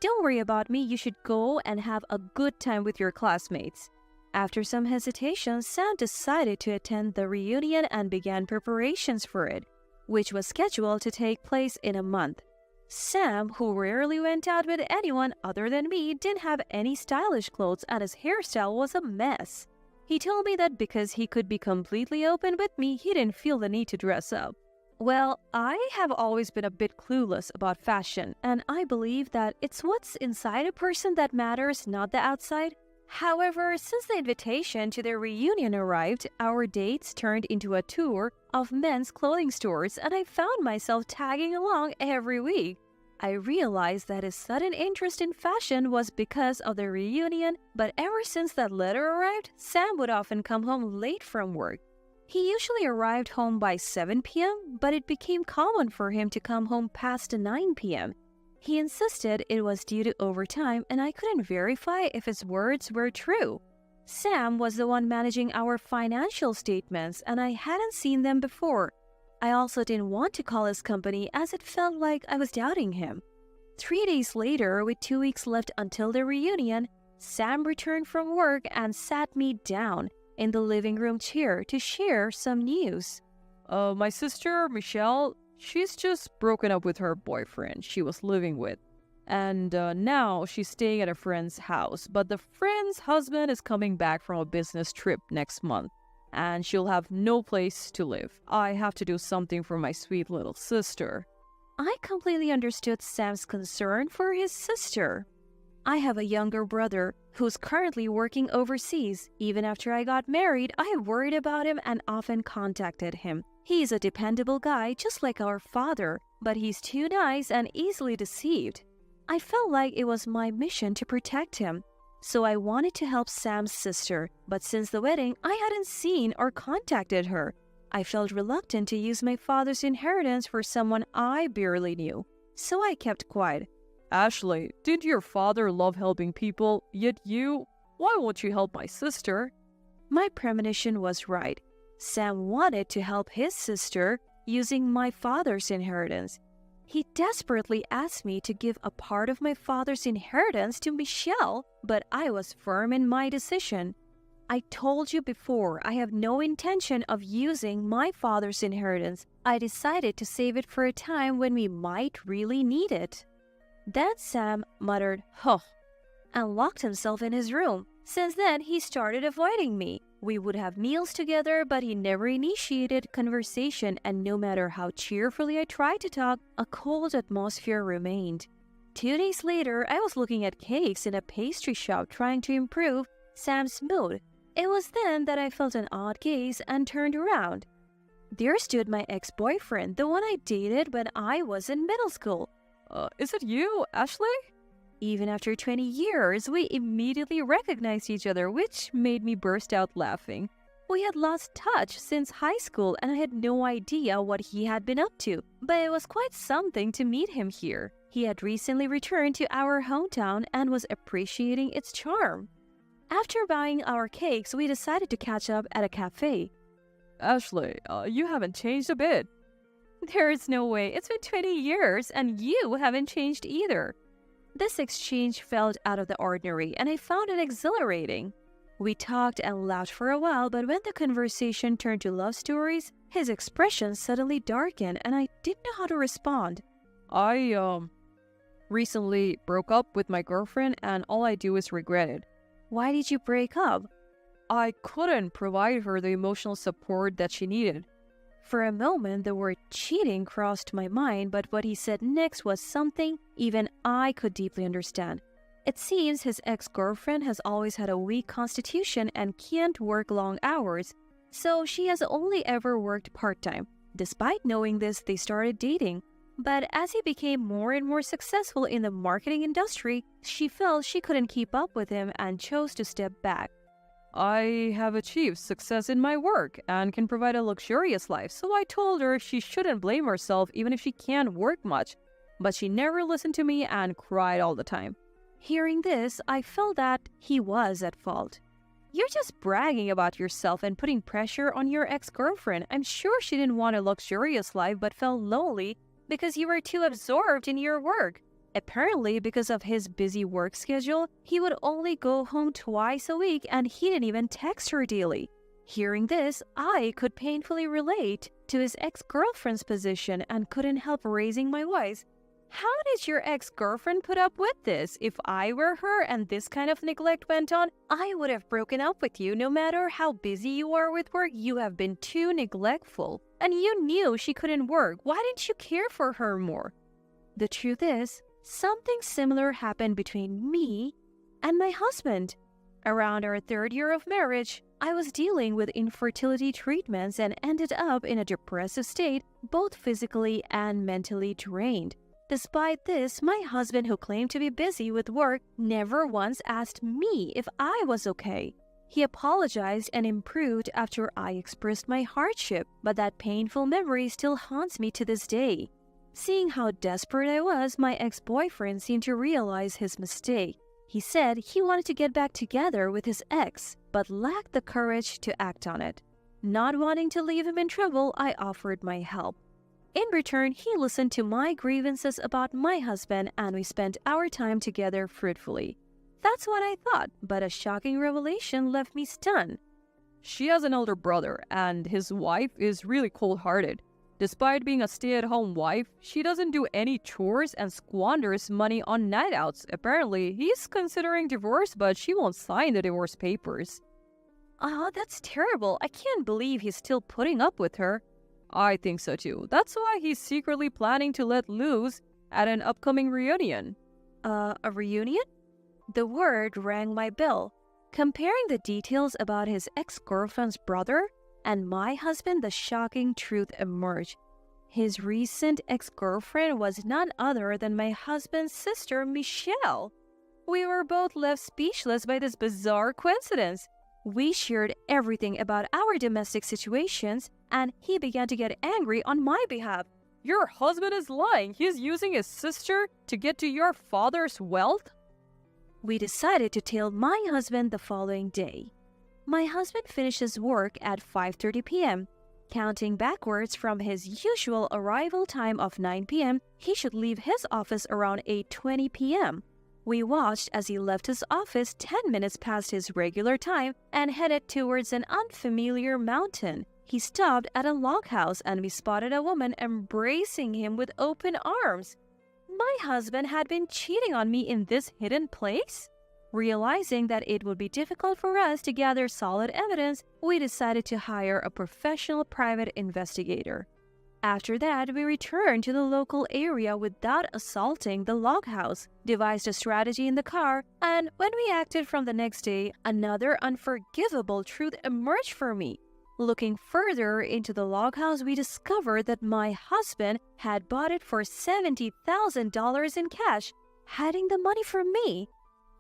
Don't worry about me, you should go and have a good time with your classmates. After some hesitation, Sam decided to attend the reunion and began preparations for it, which was scheduled to take place in a month. Sam, who rarely went out with anyone other than me, didn't have any stylish clothes and his hairstyle was a mess. He told me that because he could be completely open with me, he didn't feel the need to dress up. Well, I have always been a bit clueless about fashion, and I believe that it's what's inside a person that matters, not the outside. However, since the invitation to their reunion arrived, our dates turned into a tour of men's clothing stores, and I found myself tagging along every week. I realized that his sudden interest in fashion was because of the reunion, but ever since that letter arrived, Sam would often come home late from work. He usually arrived home by 7 p.m., but it became common for him to come home past 9 p.m. He insisted it was due to overtime, and I couldn't verify if his words were true. Sam was the one managing our financial statements, and I hadn't seen them before. I also didn't want to call his company as it felt like I was doubting him. 3 days later, with 2 weeks left until the reunion, Sam returned from work and sat me down in the living room chair to share some news. My sister, Michelle, she's just broken up with her boyfriend she was living with. And now she's staying at a friend's house. But the friend's husband is coming back from a business trip next month. And she'll have no place to live. I have to do something for my sweet little sister. I completely understood Sam's concern for his sister. I have a younger brother who's currently working overseas. Even after I got married, I worried about him and often contacted him. He's a dependable guy just like our father, but he's too nice and easily deceived. I felt like it was my mission to protect him. So I wanted to help Sam's sister, but since the wedding, I hadn't seen or contacted her. I felt reluctant to use my father's inheritance for someone I barely knew, so I kept quiet. Ashley, didn't your father love helping people? Yet why won't you help my sister? My premonition was right. Sam wanted to help his sister using my father's inheritance. He desperately asked me to give a part of my father's inheritance to Michelle, but I was firm in my decision. I told you before, I have no intention of using my father's inheritance. I decided to save it for a time when we might really need it. Then Sam muttered, "Huh," and locked himself in his room. Since then, he started avoiding me. We would have meals together, but he never initiated conversation, and no matter how cheerfully I tried to talk, a cold atmosphere remained. 2 days later, I was looking at cakes in a pastry shop trying to improve Sam's mood. It was then that I felt an odd gaze and turned around. There stood my ex-boyfriend, the one I dated when I was in middle school. Is it you, Ashley? Even after 20 years, we immediately recognized each other, which made me burst out laughing. We had lost touch since high school, and I had no idea what he had been up to, but it was quite something to meet him here. He had recently returned to our hometown and was appreciating its charm. After buying our cakes, we decided to catch up at a cafe. Ashley, you haven't changed a bit. There is no way. It's been 20 years, and you haven't changed either. This exchange felt out of the ordinary, and I found it exhilarating. We talked and laughed for a while, but when the conversation turned to love stories, his expression suddenly darkened, and I didn't know how to respond. I, recently broke up with my girlfriend, and all I do is regret it. Why did you break up? I couldn't provide her the emotional support that she needed. For a moment, the word cheating crossed my mind, but what he said next was something even I could deeply understand. It seems his ex-girlfriend has always had a weak constitution and can't work long hours, so she has only ever worked part-time. Despite knowing this, they started dating. But as he became more and more successful in the marketing industry, she felt she couldn't keep up with him and chose to step back. I have achieved success in my work and can provide a luxurious life, so I told her she shouldn't blame herself even if she can't work much. But she never listened to me and cried all the time. Hearing this, I felt that he was at fault. You're just bragging about yourself and putting pressure on your ex-girlfriend. I'm sure she didn't want a luxurious life but felt lonely because you were too absorbed in your work. Apparently, because of his busy work schedule, he would only go home twice a week and he didn't even text her daily. Hearing this, I could painfully relate to his ex-girlfriend's position and couldn't help raising my voice. How did your ex-girlfriend put up with this? If I were her and this kind of neglect went on, I would have broken up with you. No matter how busy you are with work, you have been too neglectful. And you knew she couldn't work. Why didn't you care for her more? The truth is, something similar happened between me and my husband. Around our 3rd year of marriage, I was dealing with infertility treatments and ended up in a depressive state, both physically and mentally drained. Despite this, my husband, who claimed to be busy with work, never once asked me if I was okay. He apologized and improved after I expressed my hardship, but that painful memory still haunts me to this day. Seeing how desperate I was, my ex-boyfriend seemed to realize his mistake. He said he wanted to get back together with his ex, but lacked the courage to act on it. Not wanting to leave him in trouble, I offered my help. In return, he listened to my grievances about my husband and we spent our time together fruitfully. That's what I thought, but a shocking revelation left me stunned. She has an older brother, and his wife is really cold-hearted. Despite being a stay-at-home wife, she doesn't do any chores and squanders money on night outs. Apparently, he's considering divorce, but she won't sign the divorce papers. That's terrible. I can't believe he's still putting up with her. I think so too. That's why he's secretly planning to let loose at an upcoming reunion. A reunion? The word rang my bell. Comparing the details about his ex-girlfriend's brother and my husband, the shocking truth emerged. His recent ex-girlfriend was none other than my husband's sister, Michelle. We were both left speechless by this bizarre coincidence. We shared everything about our domestic situations, and he began to get angry on my behalf. Your husband is lying. He's using his sister to get to your father's wealth? We decided to tell my husband the following day. My husband finishes work at 5:30 p.m. Counting backwards from his usual arrival time of 9 p.m., he should leave his office around 8:20 p.m. We watched as he left his office 10 minutes past his regular time and headed towards an unfamiliar mountain. He stopped at a log house and we spotted a woman embracing him with open arms. My husband had been cheating on me in this hidden place? Realizing that it would be difficult for us to gather solid evidence, we decided to hire a professional private investigator. After that, we returned to the local area without assaulting the log house, devised a strategy in the car, and when we acted from the next day, another unforgivable truth emerged for me. Looking further into the log house, we discovered that my husband had bought it for $70,000 in cash, hiding the money from me.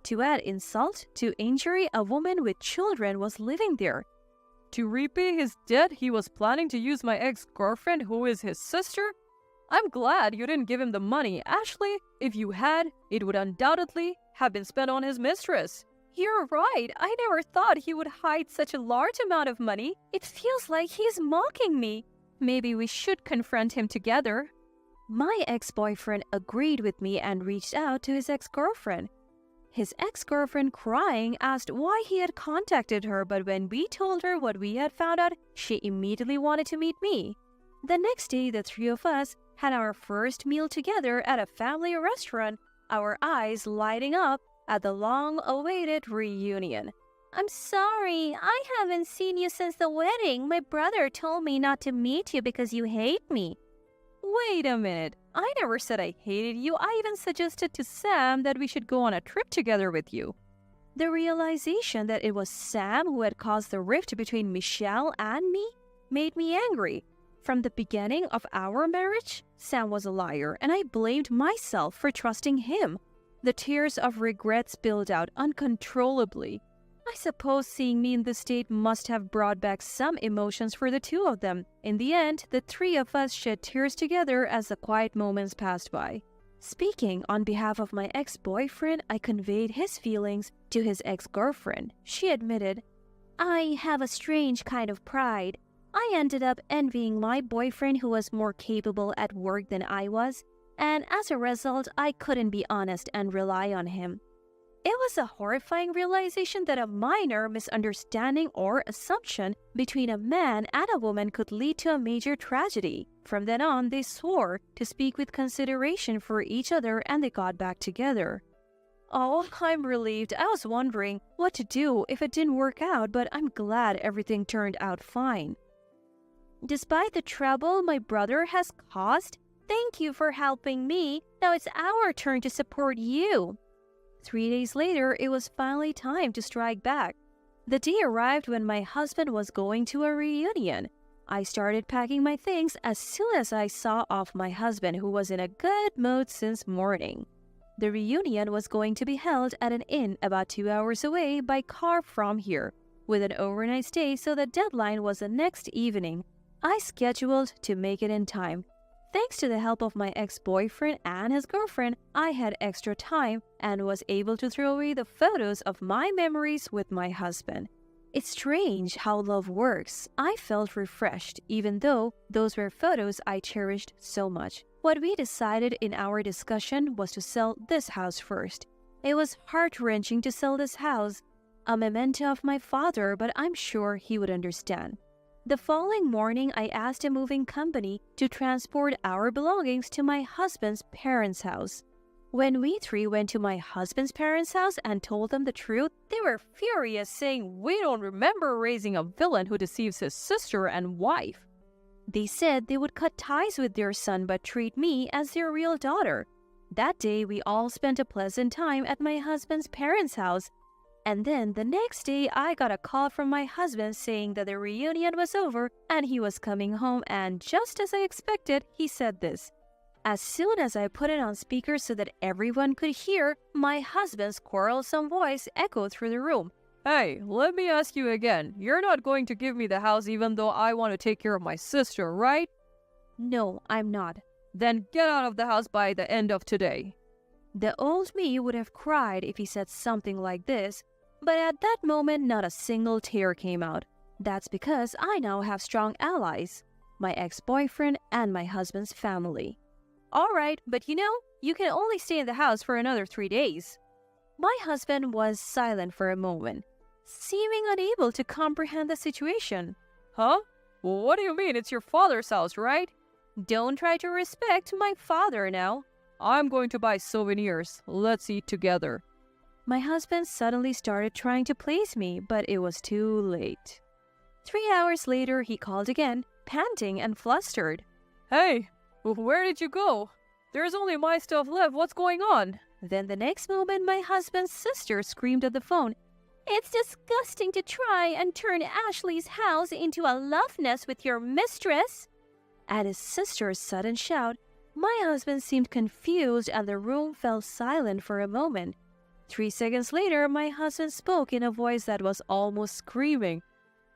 To add insult to injury, a woman with children was living there. To repay his debt, he was planning to use my ex-girlfriend, who is his sister? I'm glad you didn't give him the money, Ashley. If you had, it would undoubtedly have been spent on his mistress. You're right. I never thought he would hide such a large amount of money. It feels like he's mocking me. Maybe we should confront him together. My ex-boyfriend agreed with me and reached out to his ex-girlfriend. His ex-girlfriend, crying, asked why he had contacted her, but when we told her what we had found out, she immediately wanted to meet me. The next day, the three of us had our first meal together at a family restaurant, our eyes lighting up at the long-awaited reunion. I'm sorry, I haven't seen you since the wedding. My brother told me not to meet you because you hate me. Wait a minute. I never said I hated you. I even suggested to Sam that we should go on a trip together with you. The realization that it was Sam who had caused the rift between Michelle and me made me angry. From the beginning of our marriage, Sam was a liar, and I blamed myself for trusting him. The tears of regret spilled out uncontrollably. I suppose seeing me in this state must have brought back some emotions for the two of them. In the end, the three of us shed tears together as the quiet moments passed by. Speaking on behalf of my ex-boyfriend, I conveyed his feelings to his ex-girlfriend. She admitted, I have a strange kind of pride. I ended up envying my boyfriend who was more capable at work than I was. and as a result, I couldn't be honest and rely on him. It was a horrifying realization that a minor misunderstanding or assumption between a man and a woman could lead to a major tragedy. From then on, they swore to speak with consideration for each other and they got back together. Oh, I'm relieved. I was wondering what to do if it didn't work out, but I'm glad everything turned out fine. Despite the trouble my brother has caused, thank you for helping me. Now it's our turn to support you. 3 days later, it was finally time to strike back. The day arrived when my husband was going to a reunion. I started packing my things as soon as I saw off my husband, who was in a good mood since morning. The reunion was going to be held at an inn about 2 hours away by car from here, with an overnight stay, so the deadline was the next evening. I scheduled to make it in time. Thanks to the help of my ex-boyfriend and his girlfriend, I had extra time and was able to throw away the photos of my memories with my husband. It's strange how love works. I felt refreshed, even though those were photos I cherished so much. What we decided in our discussion was to sell this house first. It was heart-wrenching to sell this house, a memento of my father, but I'm sure he would understand. The following morning, I asked a moving company to transport our belongings to my husband's parents' house. When we three went to my husband's parents' house and told them the truth, they were furious, saying, "We don't remember raising a villain who deceives his sister and wife." They said they would cut ties with their son but treat me as their real daughter. That day, we all spent a pleasant time at my husband's parents' house. And then the next day, I got a call from my husband saying that the reunion was over and he was coming home, and just as I expected, he said this. As soon as I put it on speaker so that everyone could hear, my husband's quarrelsome voice echoed through the room. Hey, let me ask you again. You're not going to give me the house even though I want to take care of my sister, right? No, I'm not. Then get out of the house by the end of today. The old me would have cried if he said something like this, but at that moment, not a single tear came out. That's because I now have strong allies, my ex-boyfriend and my husband's family. All right, but you can only stay in the house for another 3 days. My husband was silent for a moment, seeming unable to comprehend the situation. Huh? Well, what do you mean? It's your father's house, right? Don't try to respect my father now. I'm going to buy souvenirs. Let's eat together. My husband suddenly started trying to please me, but it was too late. 3 hours later, he called again, panting and flustered. Hey, where did you go? There's only my stuff left. What's going on? Then the next moment, my husband's sister screamed at the phone, "It's disgusting to try and turn Ashley's house into a love nest with your mistress." At his sister's sudden shout, my husband seemed confused and the room fell silent for a moment. 3 seconds later, my husband spoke in a voice that was almost screaming.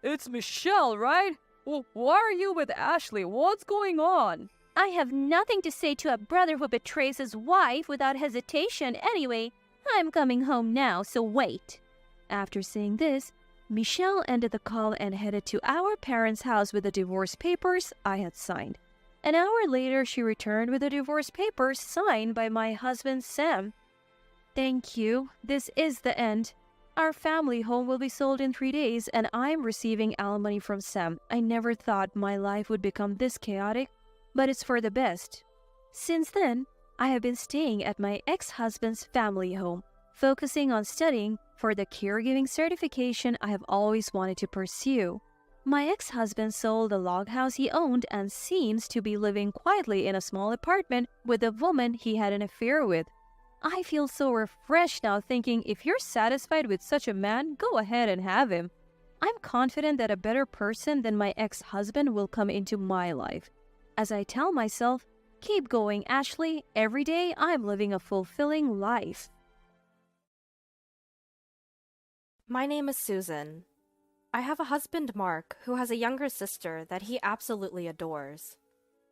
It's Michelle, right? Well, why are you with Ashley? What's going on? I have nothing to say to a brother who betrays his wife without hesitation anyway. I'm coming home now, so wait. After saying this, Michelle ended the call and headed to our parents' house with the divorce papers I had signed. An hour later, she returned with the divorce papers signed by my husband, Sam. Thank you. This is the end. Our family home will be sold in 3 days, and I'm receiving alimony from Sam. I never thought my life would become this chaotic, but it's for the best. Since then, I have been staying at my ex-husband's family home, focusing on studying for the caregiving certification I have always wanted to pursue. My ex-husband sold the log house he owned and seems to be living quietly in a small apartment with a woman he had an affair with. I feel so refreshed now, thinking if you're satisfied with such a man, go ahead and have him. I'm confident that a better person than my ex-husband will come into my life. As I tell myself, keep going, Ashley. Every day I'm living a fulfilling life. My name is Susan. I have a husband, Mark, who has a younger sister that he absolutely adores.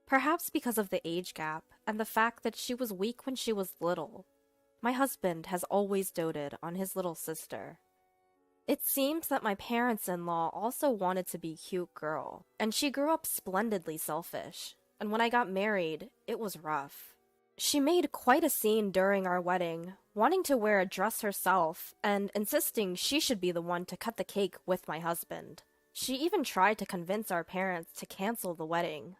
Perhaps because of the age gap and the fact that she was weak when she was little. My husband has always doted on his little sister. It seems that my parents-in-law also wanted to be a cute girl, and she grew up splendidly selfish. And when I got married, it was rough. She made quite a scene during our wedding, wanting to wear a dress herself and insisting she should be the one to cut the cake with my husband. She even tried to convince our parents to cancel the wedding.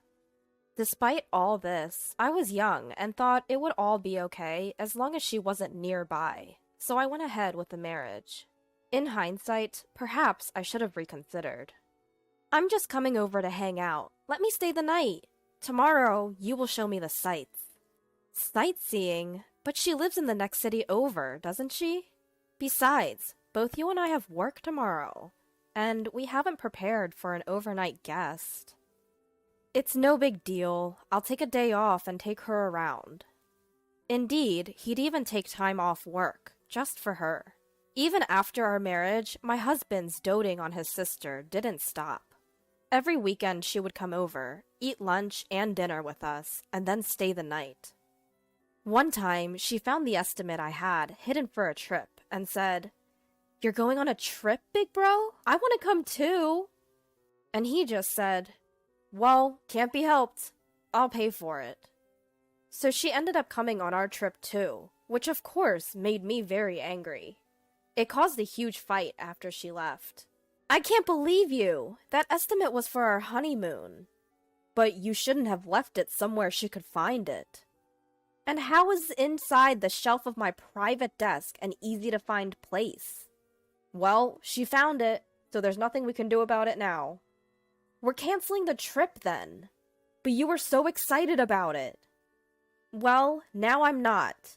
Despite all this, I was young and thought it would all be okay as long as she wasn't nearby, so I went ahead with the marriage. In hindsight, perhaps I should have reconsidered. I'm just coming over to hang out. Let me stay the night. Tomorrow, you will show me the sights. Sightseeing? But she lives in the next city over, doesn't she? Besides, both you and I have work tomorrow, and we haven't prepared for an overnight guest. It's no big deal. I'll take a day off and take her around. Indeed, he'd even take time off work, just for her. Even after our marriage, my husband's doting on his sister didn't stop. Every weekend she would come over, eat lunch and dinner with us, and then stay the night. One time, she found the estimate I had hidden for a trip and said, "You're going on a trip, big bro? I want to come too." And he just said, "Well, can't be helped. I'll pay for it." So she ended up coming on our trip too, which of course made me very angry. It caused a huge fight after she left. "I can't believe you! That estimate was for our honeymoon." "But you shouldn't have left it somewhere she could find it." "And how is inside the shelf of my private desk an easy-to-find place?" "Well, she found it, so there's nothing we can do about it now." "We're canceling the trip then." "But you were so excited about it." "Well, now I'm not."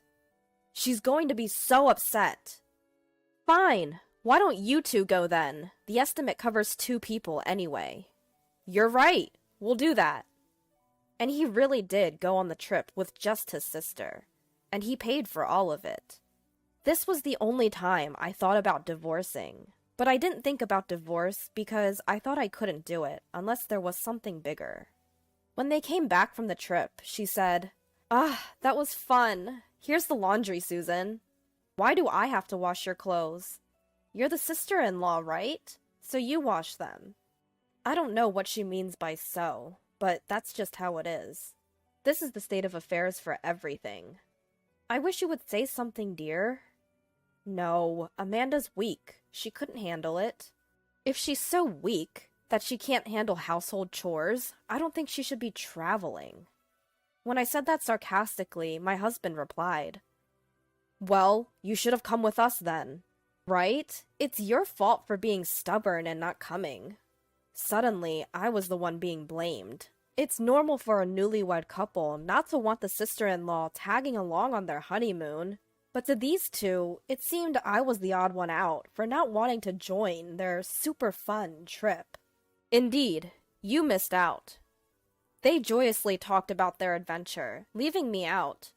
"She's going to be so upset." "Fine. Why don't you two go then? The estimate covers 2 people anyway." "You're right. We'll do that." And he really did go on the trip with just his sister, and he paid for all of it. This was the only time I thought about divorcing, but I didn't think about divorce because I thought I couldn't do it unless there was something bigger. When they came back from the trip, she said, "That was fun. Here's the laundry, Susan. Why do I have to wash your clothes? You're the sister-in-law, right? So you wash them." I don't know what she means by "so," but that's just how it is. This is the state of affairs for everything. "I wish you would say something, dear." "No, Amanda's weak. She couldn't handle it." If she's so weak that she can't handle household chores, I don't think she should be traveling. When I said that sarcastically, my husband replied, "Well, you should have come with us then. Right? It's your fault for being stubborn and not coming." Suddenly, I was the one being blamed. It's normal for a newlywed couple not to want the sister-in-law tagging along on their honeymoon, but to these two, it seemed I was the odd one out for not wanting to join their super fun trip. Indeed, you missed out. They joyously talked about their adventure, leaving me out.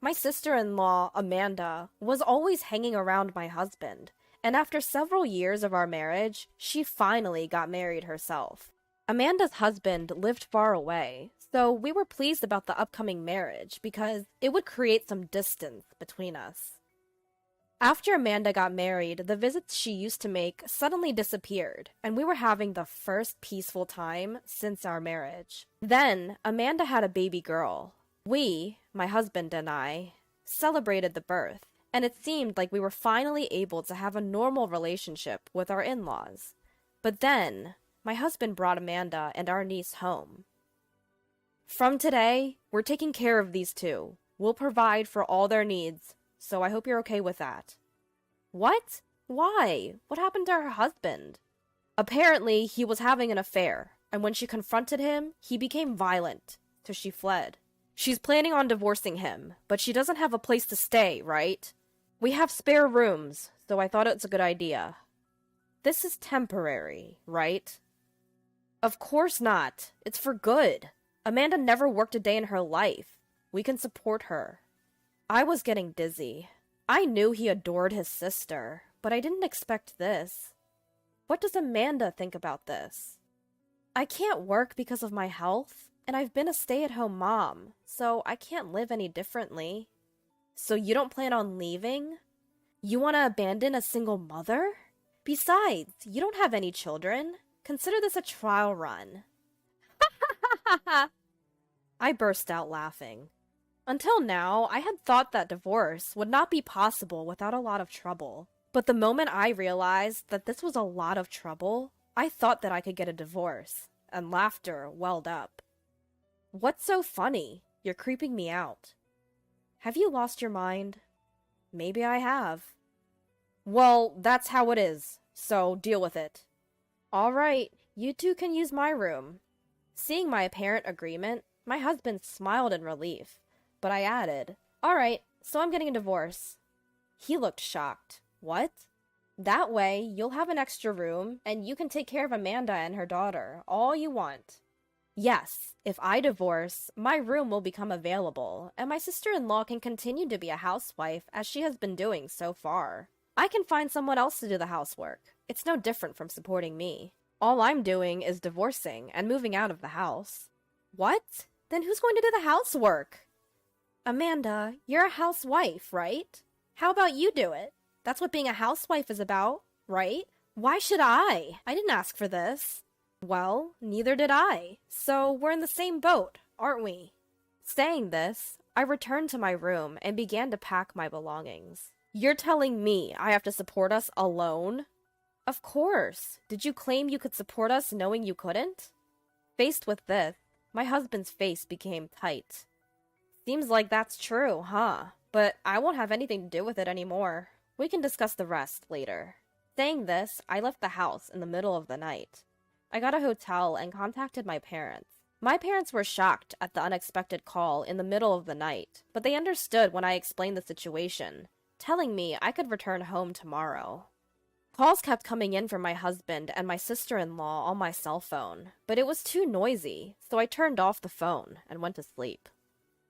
My sister-in-law, Amanda, was always hanging around my husband, and after several years of our marriage, she finally got married herself. Amanda's husband lived far away, so we were pleased about the upcoming marriage because it would create some distance between us. After Amanda got married, the visits she used to make suddenly disappeared, and we were having the first peaceful time since our marriage. Then, Amanda had a baby girl. We, my husband and I, celebrated the birth, and it seemed like we were finally able to have a normal relationship with our in-laws. But then, my husband brought Amanda and our niece home. "From today, we're taking care of these two. We'll provide for all their needs, so I hope you're okay with that." "What? Why? What happened to her husband?" "Apparently, he was having an affair, and when she confronted him, he became violent, so she fled. She's planning on divorcing him, but she doesn't have a place to stay, right? We have spare rooms, so I thought it's a good idea." "This is temporary, right?" "Of course not. It's for good. Amanda never worked a day in her life. We can support her." I was getting dizzy. I knew he adored his sister, but I didn't expect this. What does Amanda think about this? "I can't work because of my health, and I've been a stay-at-home mom, so I can't live any differently." "So you don't plan on leaving? You want to abandon a single mother? Besides, you don't have any children. Consider this a trial run." I burst out laughing. Until now, I had thought that divorce would not be possible without a lot of trouble. But the moment I realized that this was a lot of trouble, I thought that I could get a divorce, and laughter welled up. What's so funny? You're creeping me out. Have you lost your mind? Maybe I have. Well, that's how it is, so deal with it. Alright, you two can use my room. Seeing my apparent agreement, my husband smiled in relief, but I added, alright, so I'm getting a divorce. He looked shocked. What? That way, you'll have an extra room, and you can take care of Amanda and her daughter all you want. Yes, if I divorce, my room will become available, and my sister-in-law can continue to be a housewife as she has been doing so far. I can find someone else to do the housework. It's no different from supporting me. All I'm doing is divorcing and moving out of the house. What? Then who's going to do the housework? Amanda, you're a housewife, right? How about you do it? That's what being a housewife is about, right? Why should I? I didn't ask for this. Well, neither did I. So we're in the same boat, aren't we? Saying this, I returned to my room and began to pack my belongings. You're telling me I have to support us alone? Of course. Did you claim you could support us knowing you couldn't? Faced with this, my husband's face became tight. Seems like that's true, huh? But I won't have anything to do with it anymore. We can discuss the rest later. Saying this, I left the house in the middle of the night. I got a hotel and contacted my parents. My parents were shocked at the unexpected call in the middle of the night, but they understood when I explained the situation, telling me I could return home tomorrow. Calls kept coming in from my husband and my sister-in-law on my cell phone, but it was too noisy, so I turned off the phone and went to sleep.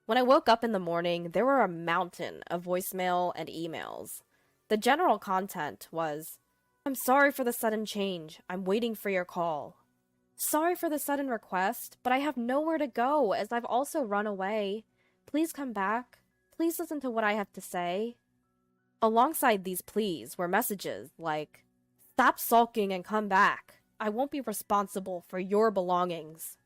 When I woke up in the morning, there were a mountain of voicemail and emails. The general content was, I'm sorry for the sudden change. I'm waiting for your call. Sorry for the sudden request, but I have nowhere to go as I've also run away. Please come back. Please listen to what I have to say. Alongside these pleas were messages like, stop sulking and come back. I won't be responsible for your belongings.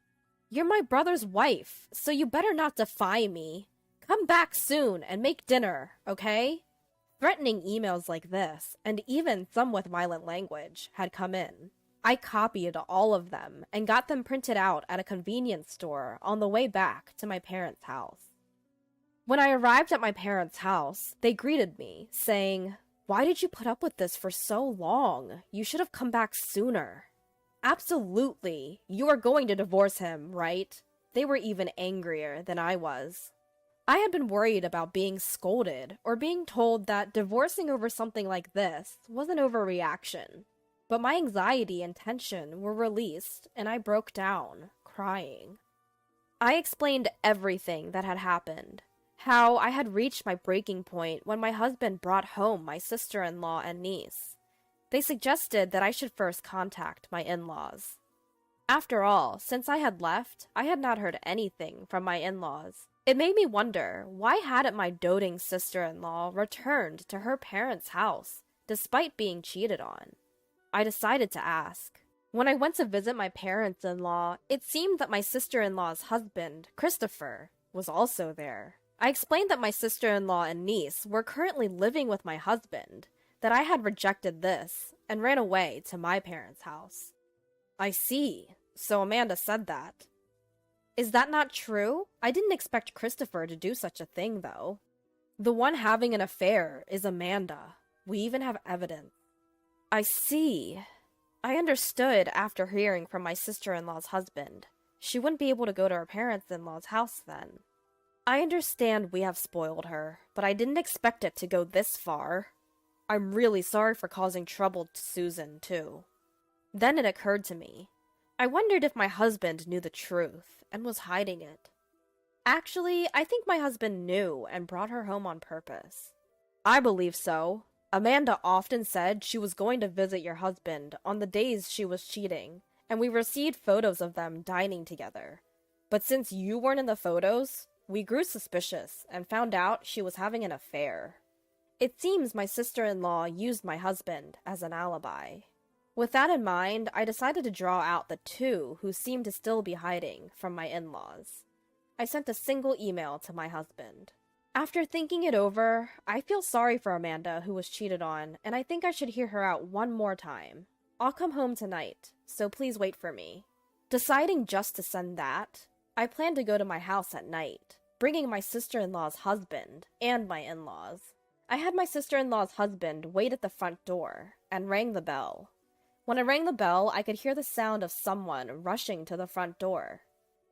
You're my brother's wife, so you better not defy me. Come back soon and make dinner, okay? Threatening emails like this, and even some with violent language, had come in. I copied all of them and got them printed out at a convenience store on the way back to my parents' house. When I arrived at my parents' house, they greeted me, saying, why did you put up with this for so long? You should have come back sooner. Absolutely. You are going to divorce him, right? They were even angrier than I was. I had been worried about being scolded or being told that divorcing over something like this was an overreaction. But my anxiety and tension were released, and I broke down, crying. I explained everything that had happened. How I had reached my breaking point when my husband brought home my sister-in-law and niece. They suggested that I should first contact my in-laws. After all, since I had left, I had not heard anything from my in-laws. It made me wonder, why hadn't my doting sister-in-law returned to her parents' house, despite being cheated on? I decided to ask. When I went to visit my parents-in-law, it seemed that my sister-in-law's husband, Christopher, was also there. I explained that my sister-in-law and niece were currently living with my husband, that I had rejected this, and ran away to my parents' house. I see. So Amanda said that. Is that not true? I didn't expect Christopher to do such a thing, though. The one having an affair is Amanda. We even have evidence. I see. I understood after hearing from my sister-in-law's husband. She wouldn't be able to go to her parents-in-law's house then. I understand we have spoiled her, but I didn't expect it to go this far. I'm really sorry for causing trouble to Susan, too. Then it occurred to me. I wondered if my husband knew the truth and was hiding it. Actually, I think my husband knew and brought her home on purpose. I believe so. Amanda often said she was going to visit your husband on the days she was cheating, and we received photos of them dining together. But since you weren't in the photos, we grew suspicious and found out she was having an affair. It seems my sister-in-law used my husband as an alibi. With that in mind, I decided to draw out the two who seemed to still be hiding from my in-laws. I sent a single email to my husband. After thinking it over, I feel sorry for Amanda who was cheated on, and I think I should hear her out one more time. I'll come home tonight, so please wait for me. Deciding just to send that, I plan to go to my house at night, bringing my sister-in-law's husband and my in-laws. I had my sister-in-law's husband wait at the front door and rang the bell. When I rang the bell, I could hear the sound of someone rushing to the front door.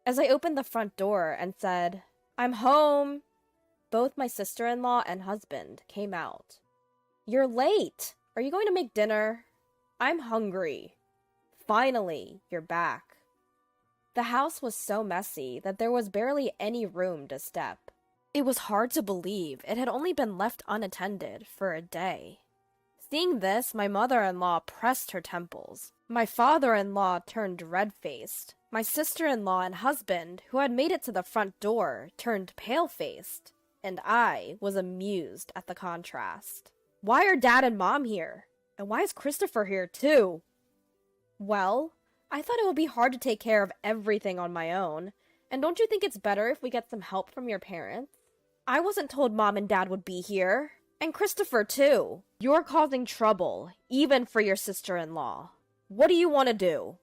As I opened the front door and said, "I'm home," both my sister-in-law and husband came out. "You're late. Are you going to make dinner?" "I'm hungry." "Finally, you're back." The house was so messy that there was barely any room to step. It was hard to believe it had only been left unattended for a day. Seeing this, my mother-in-law pressed her temples. My father-in-law turned red-faced. My sister-in-law and husband, who had made it to the front door, turned pale-faced. And I was amused at the contrast. "Why are Dad and Mom here? And why is Christopher here too?" "Well, I thought it would be hard to take care of everything on my own. And don't you think it's better if we get some help from your parents?" "I wasn't told Mom and Dad would be here. And Christopher too. You're causing trouble, even for your sister-in-law. What do you want to do?"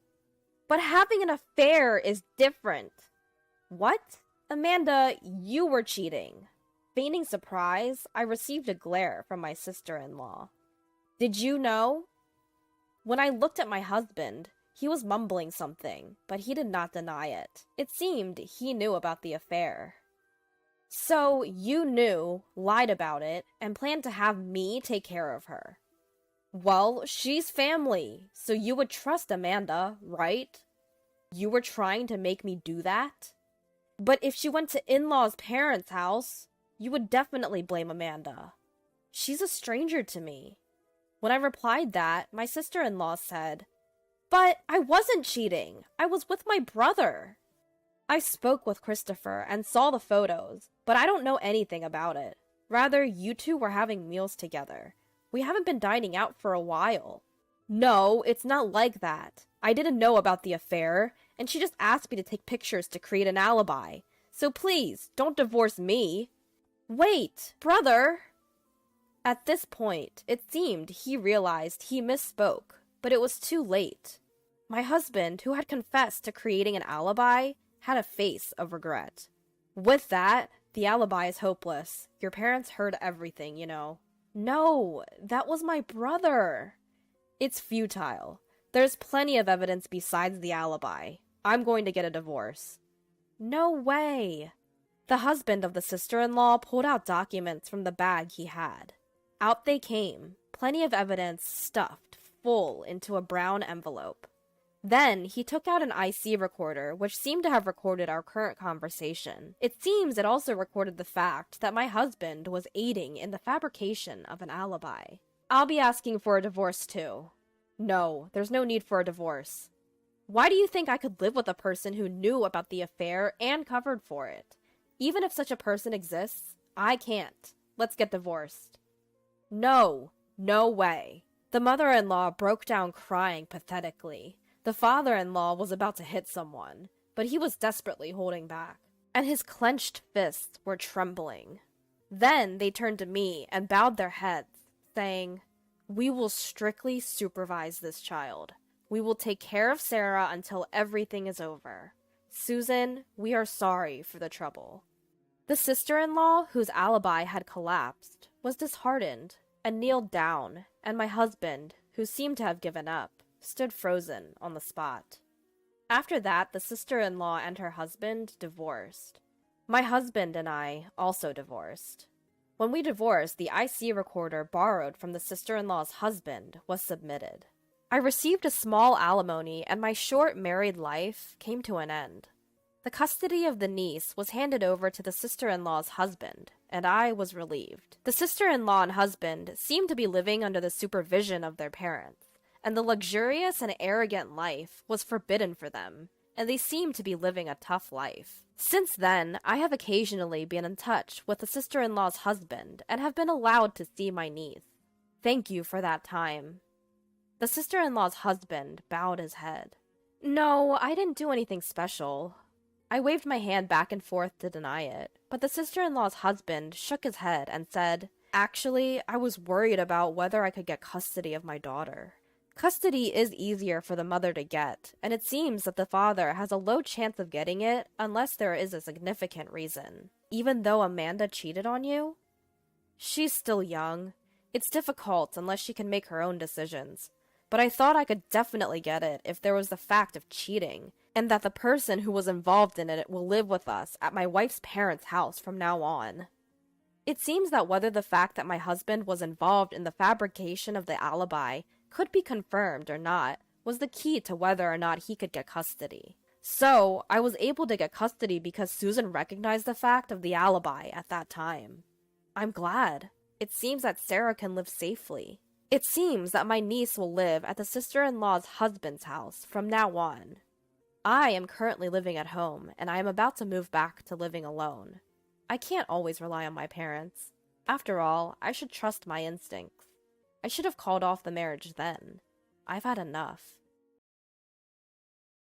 "But having an affair is different." "What? Amanda, you were cheating." Feigning surprise, I received a glare from my sister-in-law. "Did you know?" When I looked at my husband, he was mumbling something, but he did not deny it. It seemed he knew about the affair. "So you knew, lied about it, and planned to have me take care of her." "Well, she's family, so you would trust Amanda, right? You were trying to make me do that? But if she went to in-laws' parents' house, you would definitely blame Amanda. She's a stranger to me." When I replied that, my sister-in-law said, "But I wasn't cheating. I was with my brother." I spoke with Christopher and saw the photos, but I don't know anything about it. Rather, you two were having meals together. We haven't been dining out for a while. "No, it's not like that. I didn't know about the affair, and she just asked me to take pictures to create an alibi. So please, don't divorce me." "Wait, brother!" At this point, it seemed he realized he misspoke, but it was too late. My husband, who had confessed to creating an alibi, had a face of regret. "With that, the alibi is hopeless. Your parents heard everything, you know." "No, that was my brother." "It's futile. There's plenty of evidence besides the alibi. I'm going to get a divorce." "No way." The husband of the sister-in-law pulled out documents from the bag he had. Out they came, plenty of evidence stuffed full into a brown envelope. Then he took out an IC recorder, which seemed to have recorded our current conversation. It seems it also recorded the fact that my husband was aiding in the fabrication of an alibi. "I'll be asking for a divorce too." "No, there's no need for a divorce." "Why do you think I could live with a person who knew about the affair and covered for it? Even if such a person exists, I can't. Let's get divorced." "No, no way." The mother-in-law broke down crying pathetically. The father-in-law was about to hit someone, but he was desperately holding back, and his clenched fists were trembling. Then they turned to me and bowed their heads, saying, "We will strictly supervise this child. We will take care of Sarah until everything is over. Susan, we are sorry for the trouble." The sister-in-law, whose alibi had collapsed, was disheartened and kneeled down, and my husband, who seemed to have given up, stood frozen on the spot. After that, the sister-in-law and her husband divorced. My husband and I also divorced. When we divorced, the IC recorder borrowed from the sister-in-law's husband was submitted. I received a small alimony, and my short married life came to an end. The custody of the niece was handed over to the sister-in-law's husband, and I was relieved. The sister-in-law and husband seemed to be living under the supervision of their parents, and the luxurious and arrogant life was forbidden for them, and they seemed to be living a tough life. Since then, I have occasionally been in touch with the sister-in-law's husband and have been allowed to see my niece. Thank you for that time. The sister-in-law's husband bowed his head. "No, I didn't do anything special. I waved my hand back and forth to deny it, but the sister-in-law's husband shook his head and said, "Actually, I was worried about whether I could get custody of my daughter. Custody is easier for the mother to get, and it seems that the father has a low chance of getting it unless there is a significant reason. Even though Amanda cheated on you? She's still young. It's difficult unless she can make her own decisions. But I thought I could definitely get it if there was the fact of cheating, and that the person who was involved in it will live with us at my wife's parents' house from now on." It seems that whether the fact that my husband was involved in the fabrication of the alibi could be confirmed or not was the key to whether or not he could get custody. So, I was able to get custody because Susan recognized the fact of the alibi at that time. I'm glad. It seems that Sarah can live safely. It seems that my niece will live at the sister-in-law's husband's house from now on. I am currently living at home, and I am about to move back to living alone. I can't always rely on my parents. After all, I should trust my instincts. I should have called off the marriage then. I've had enough.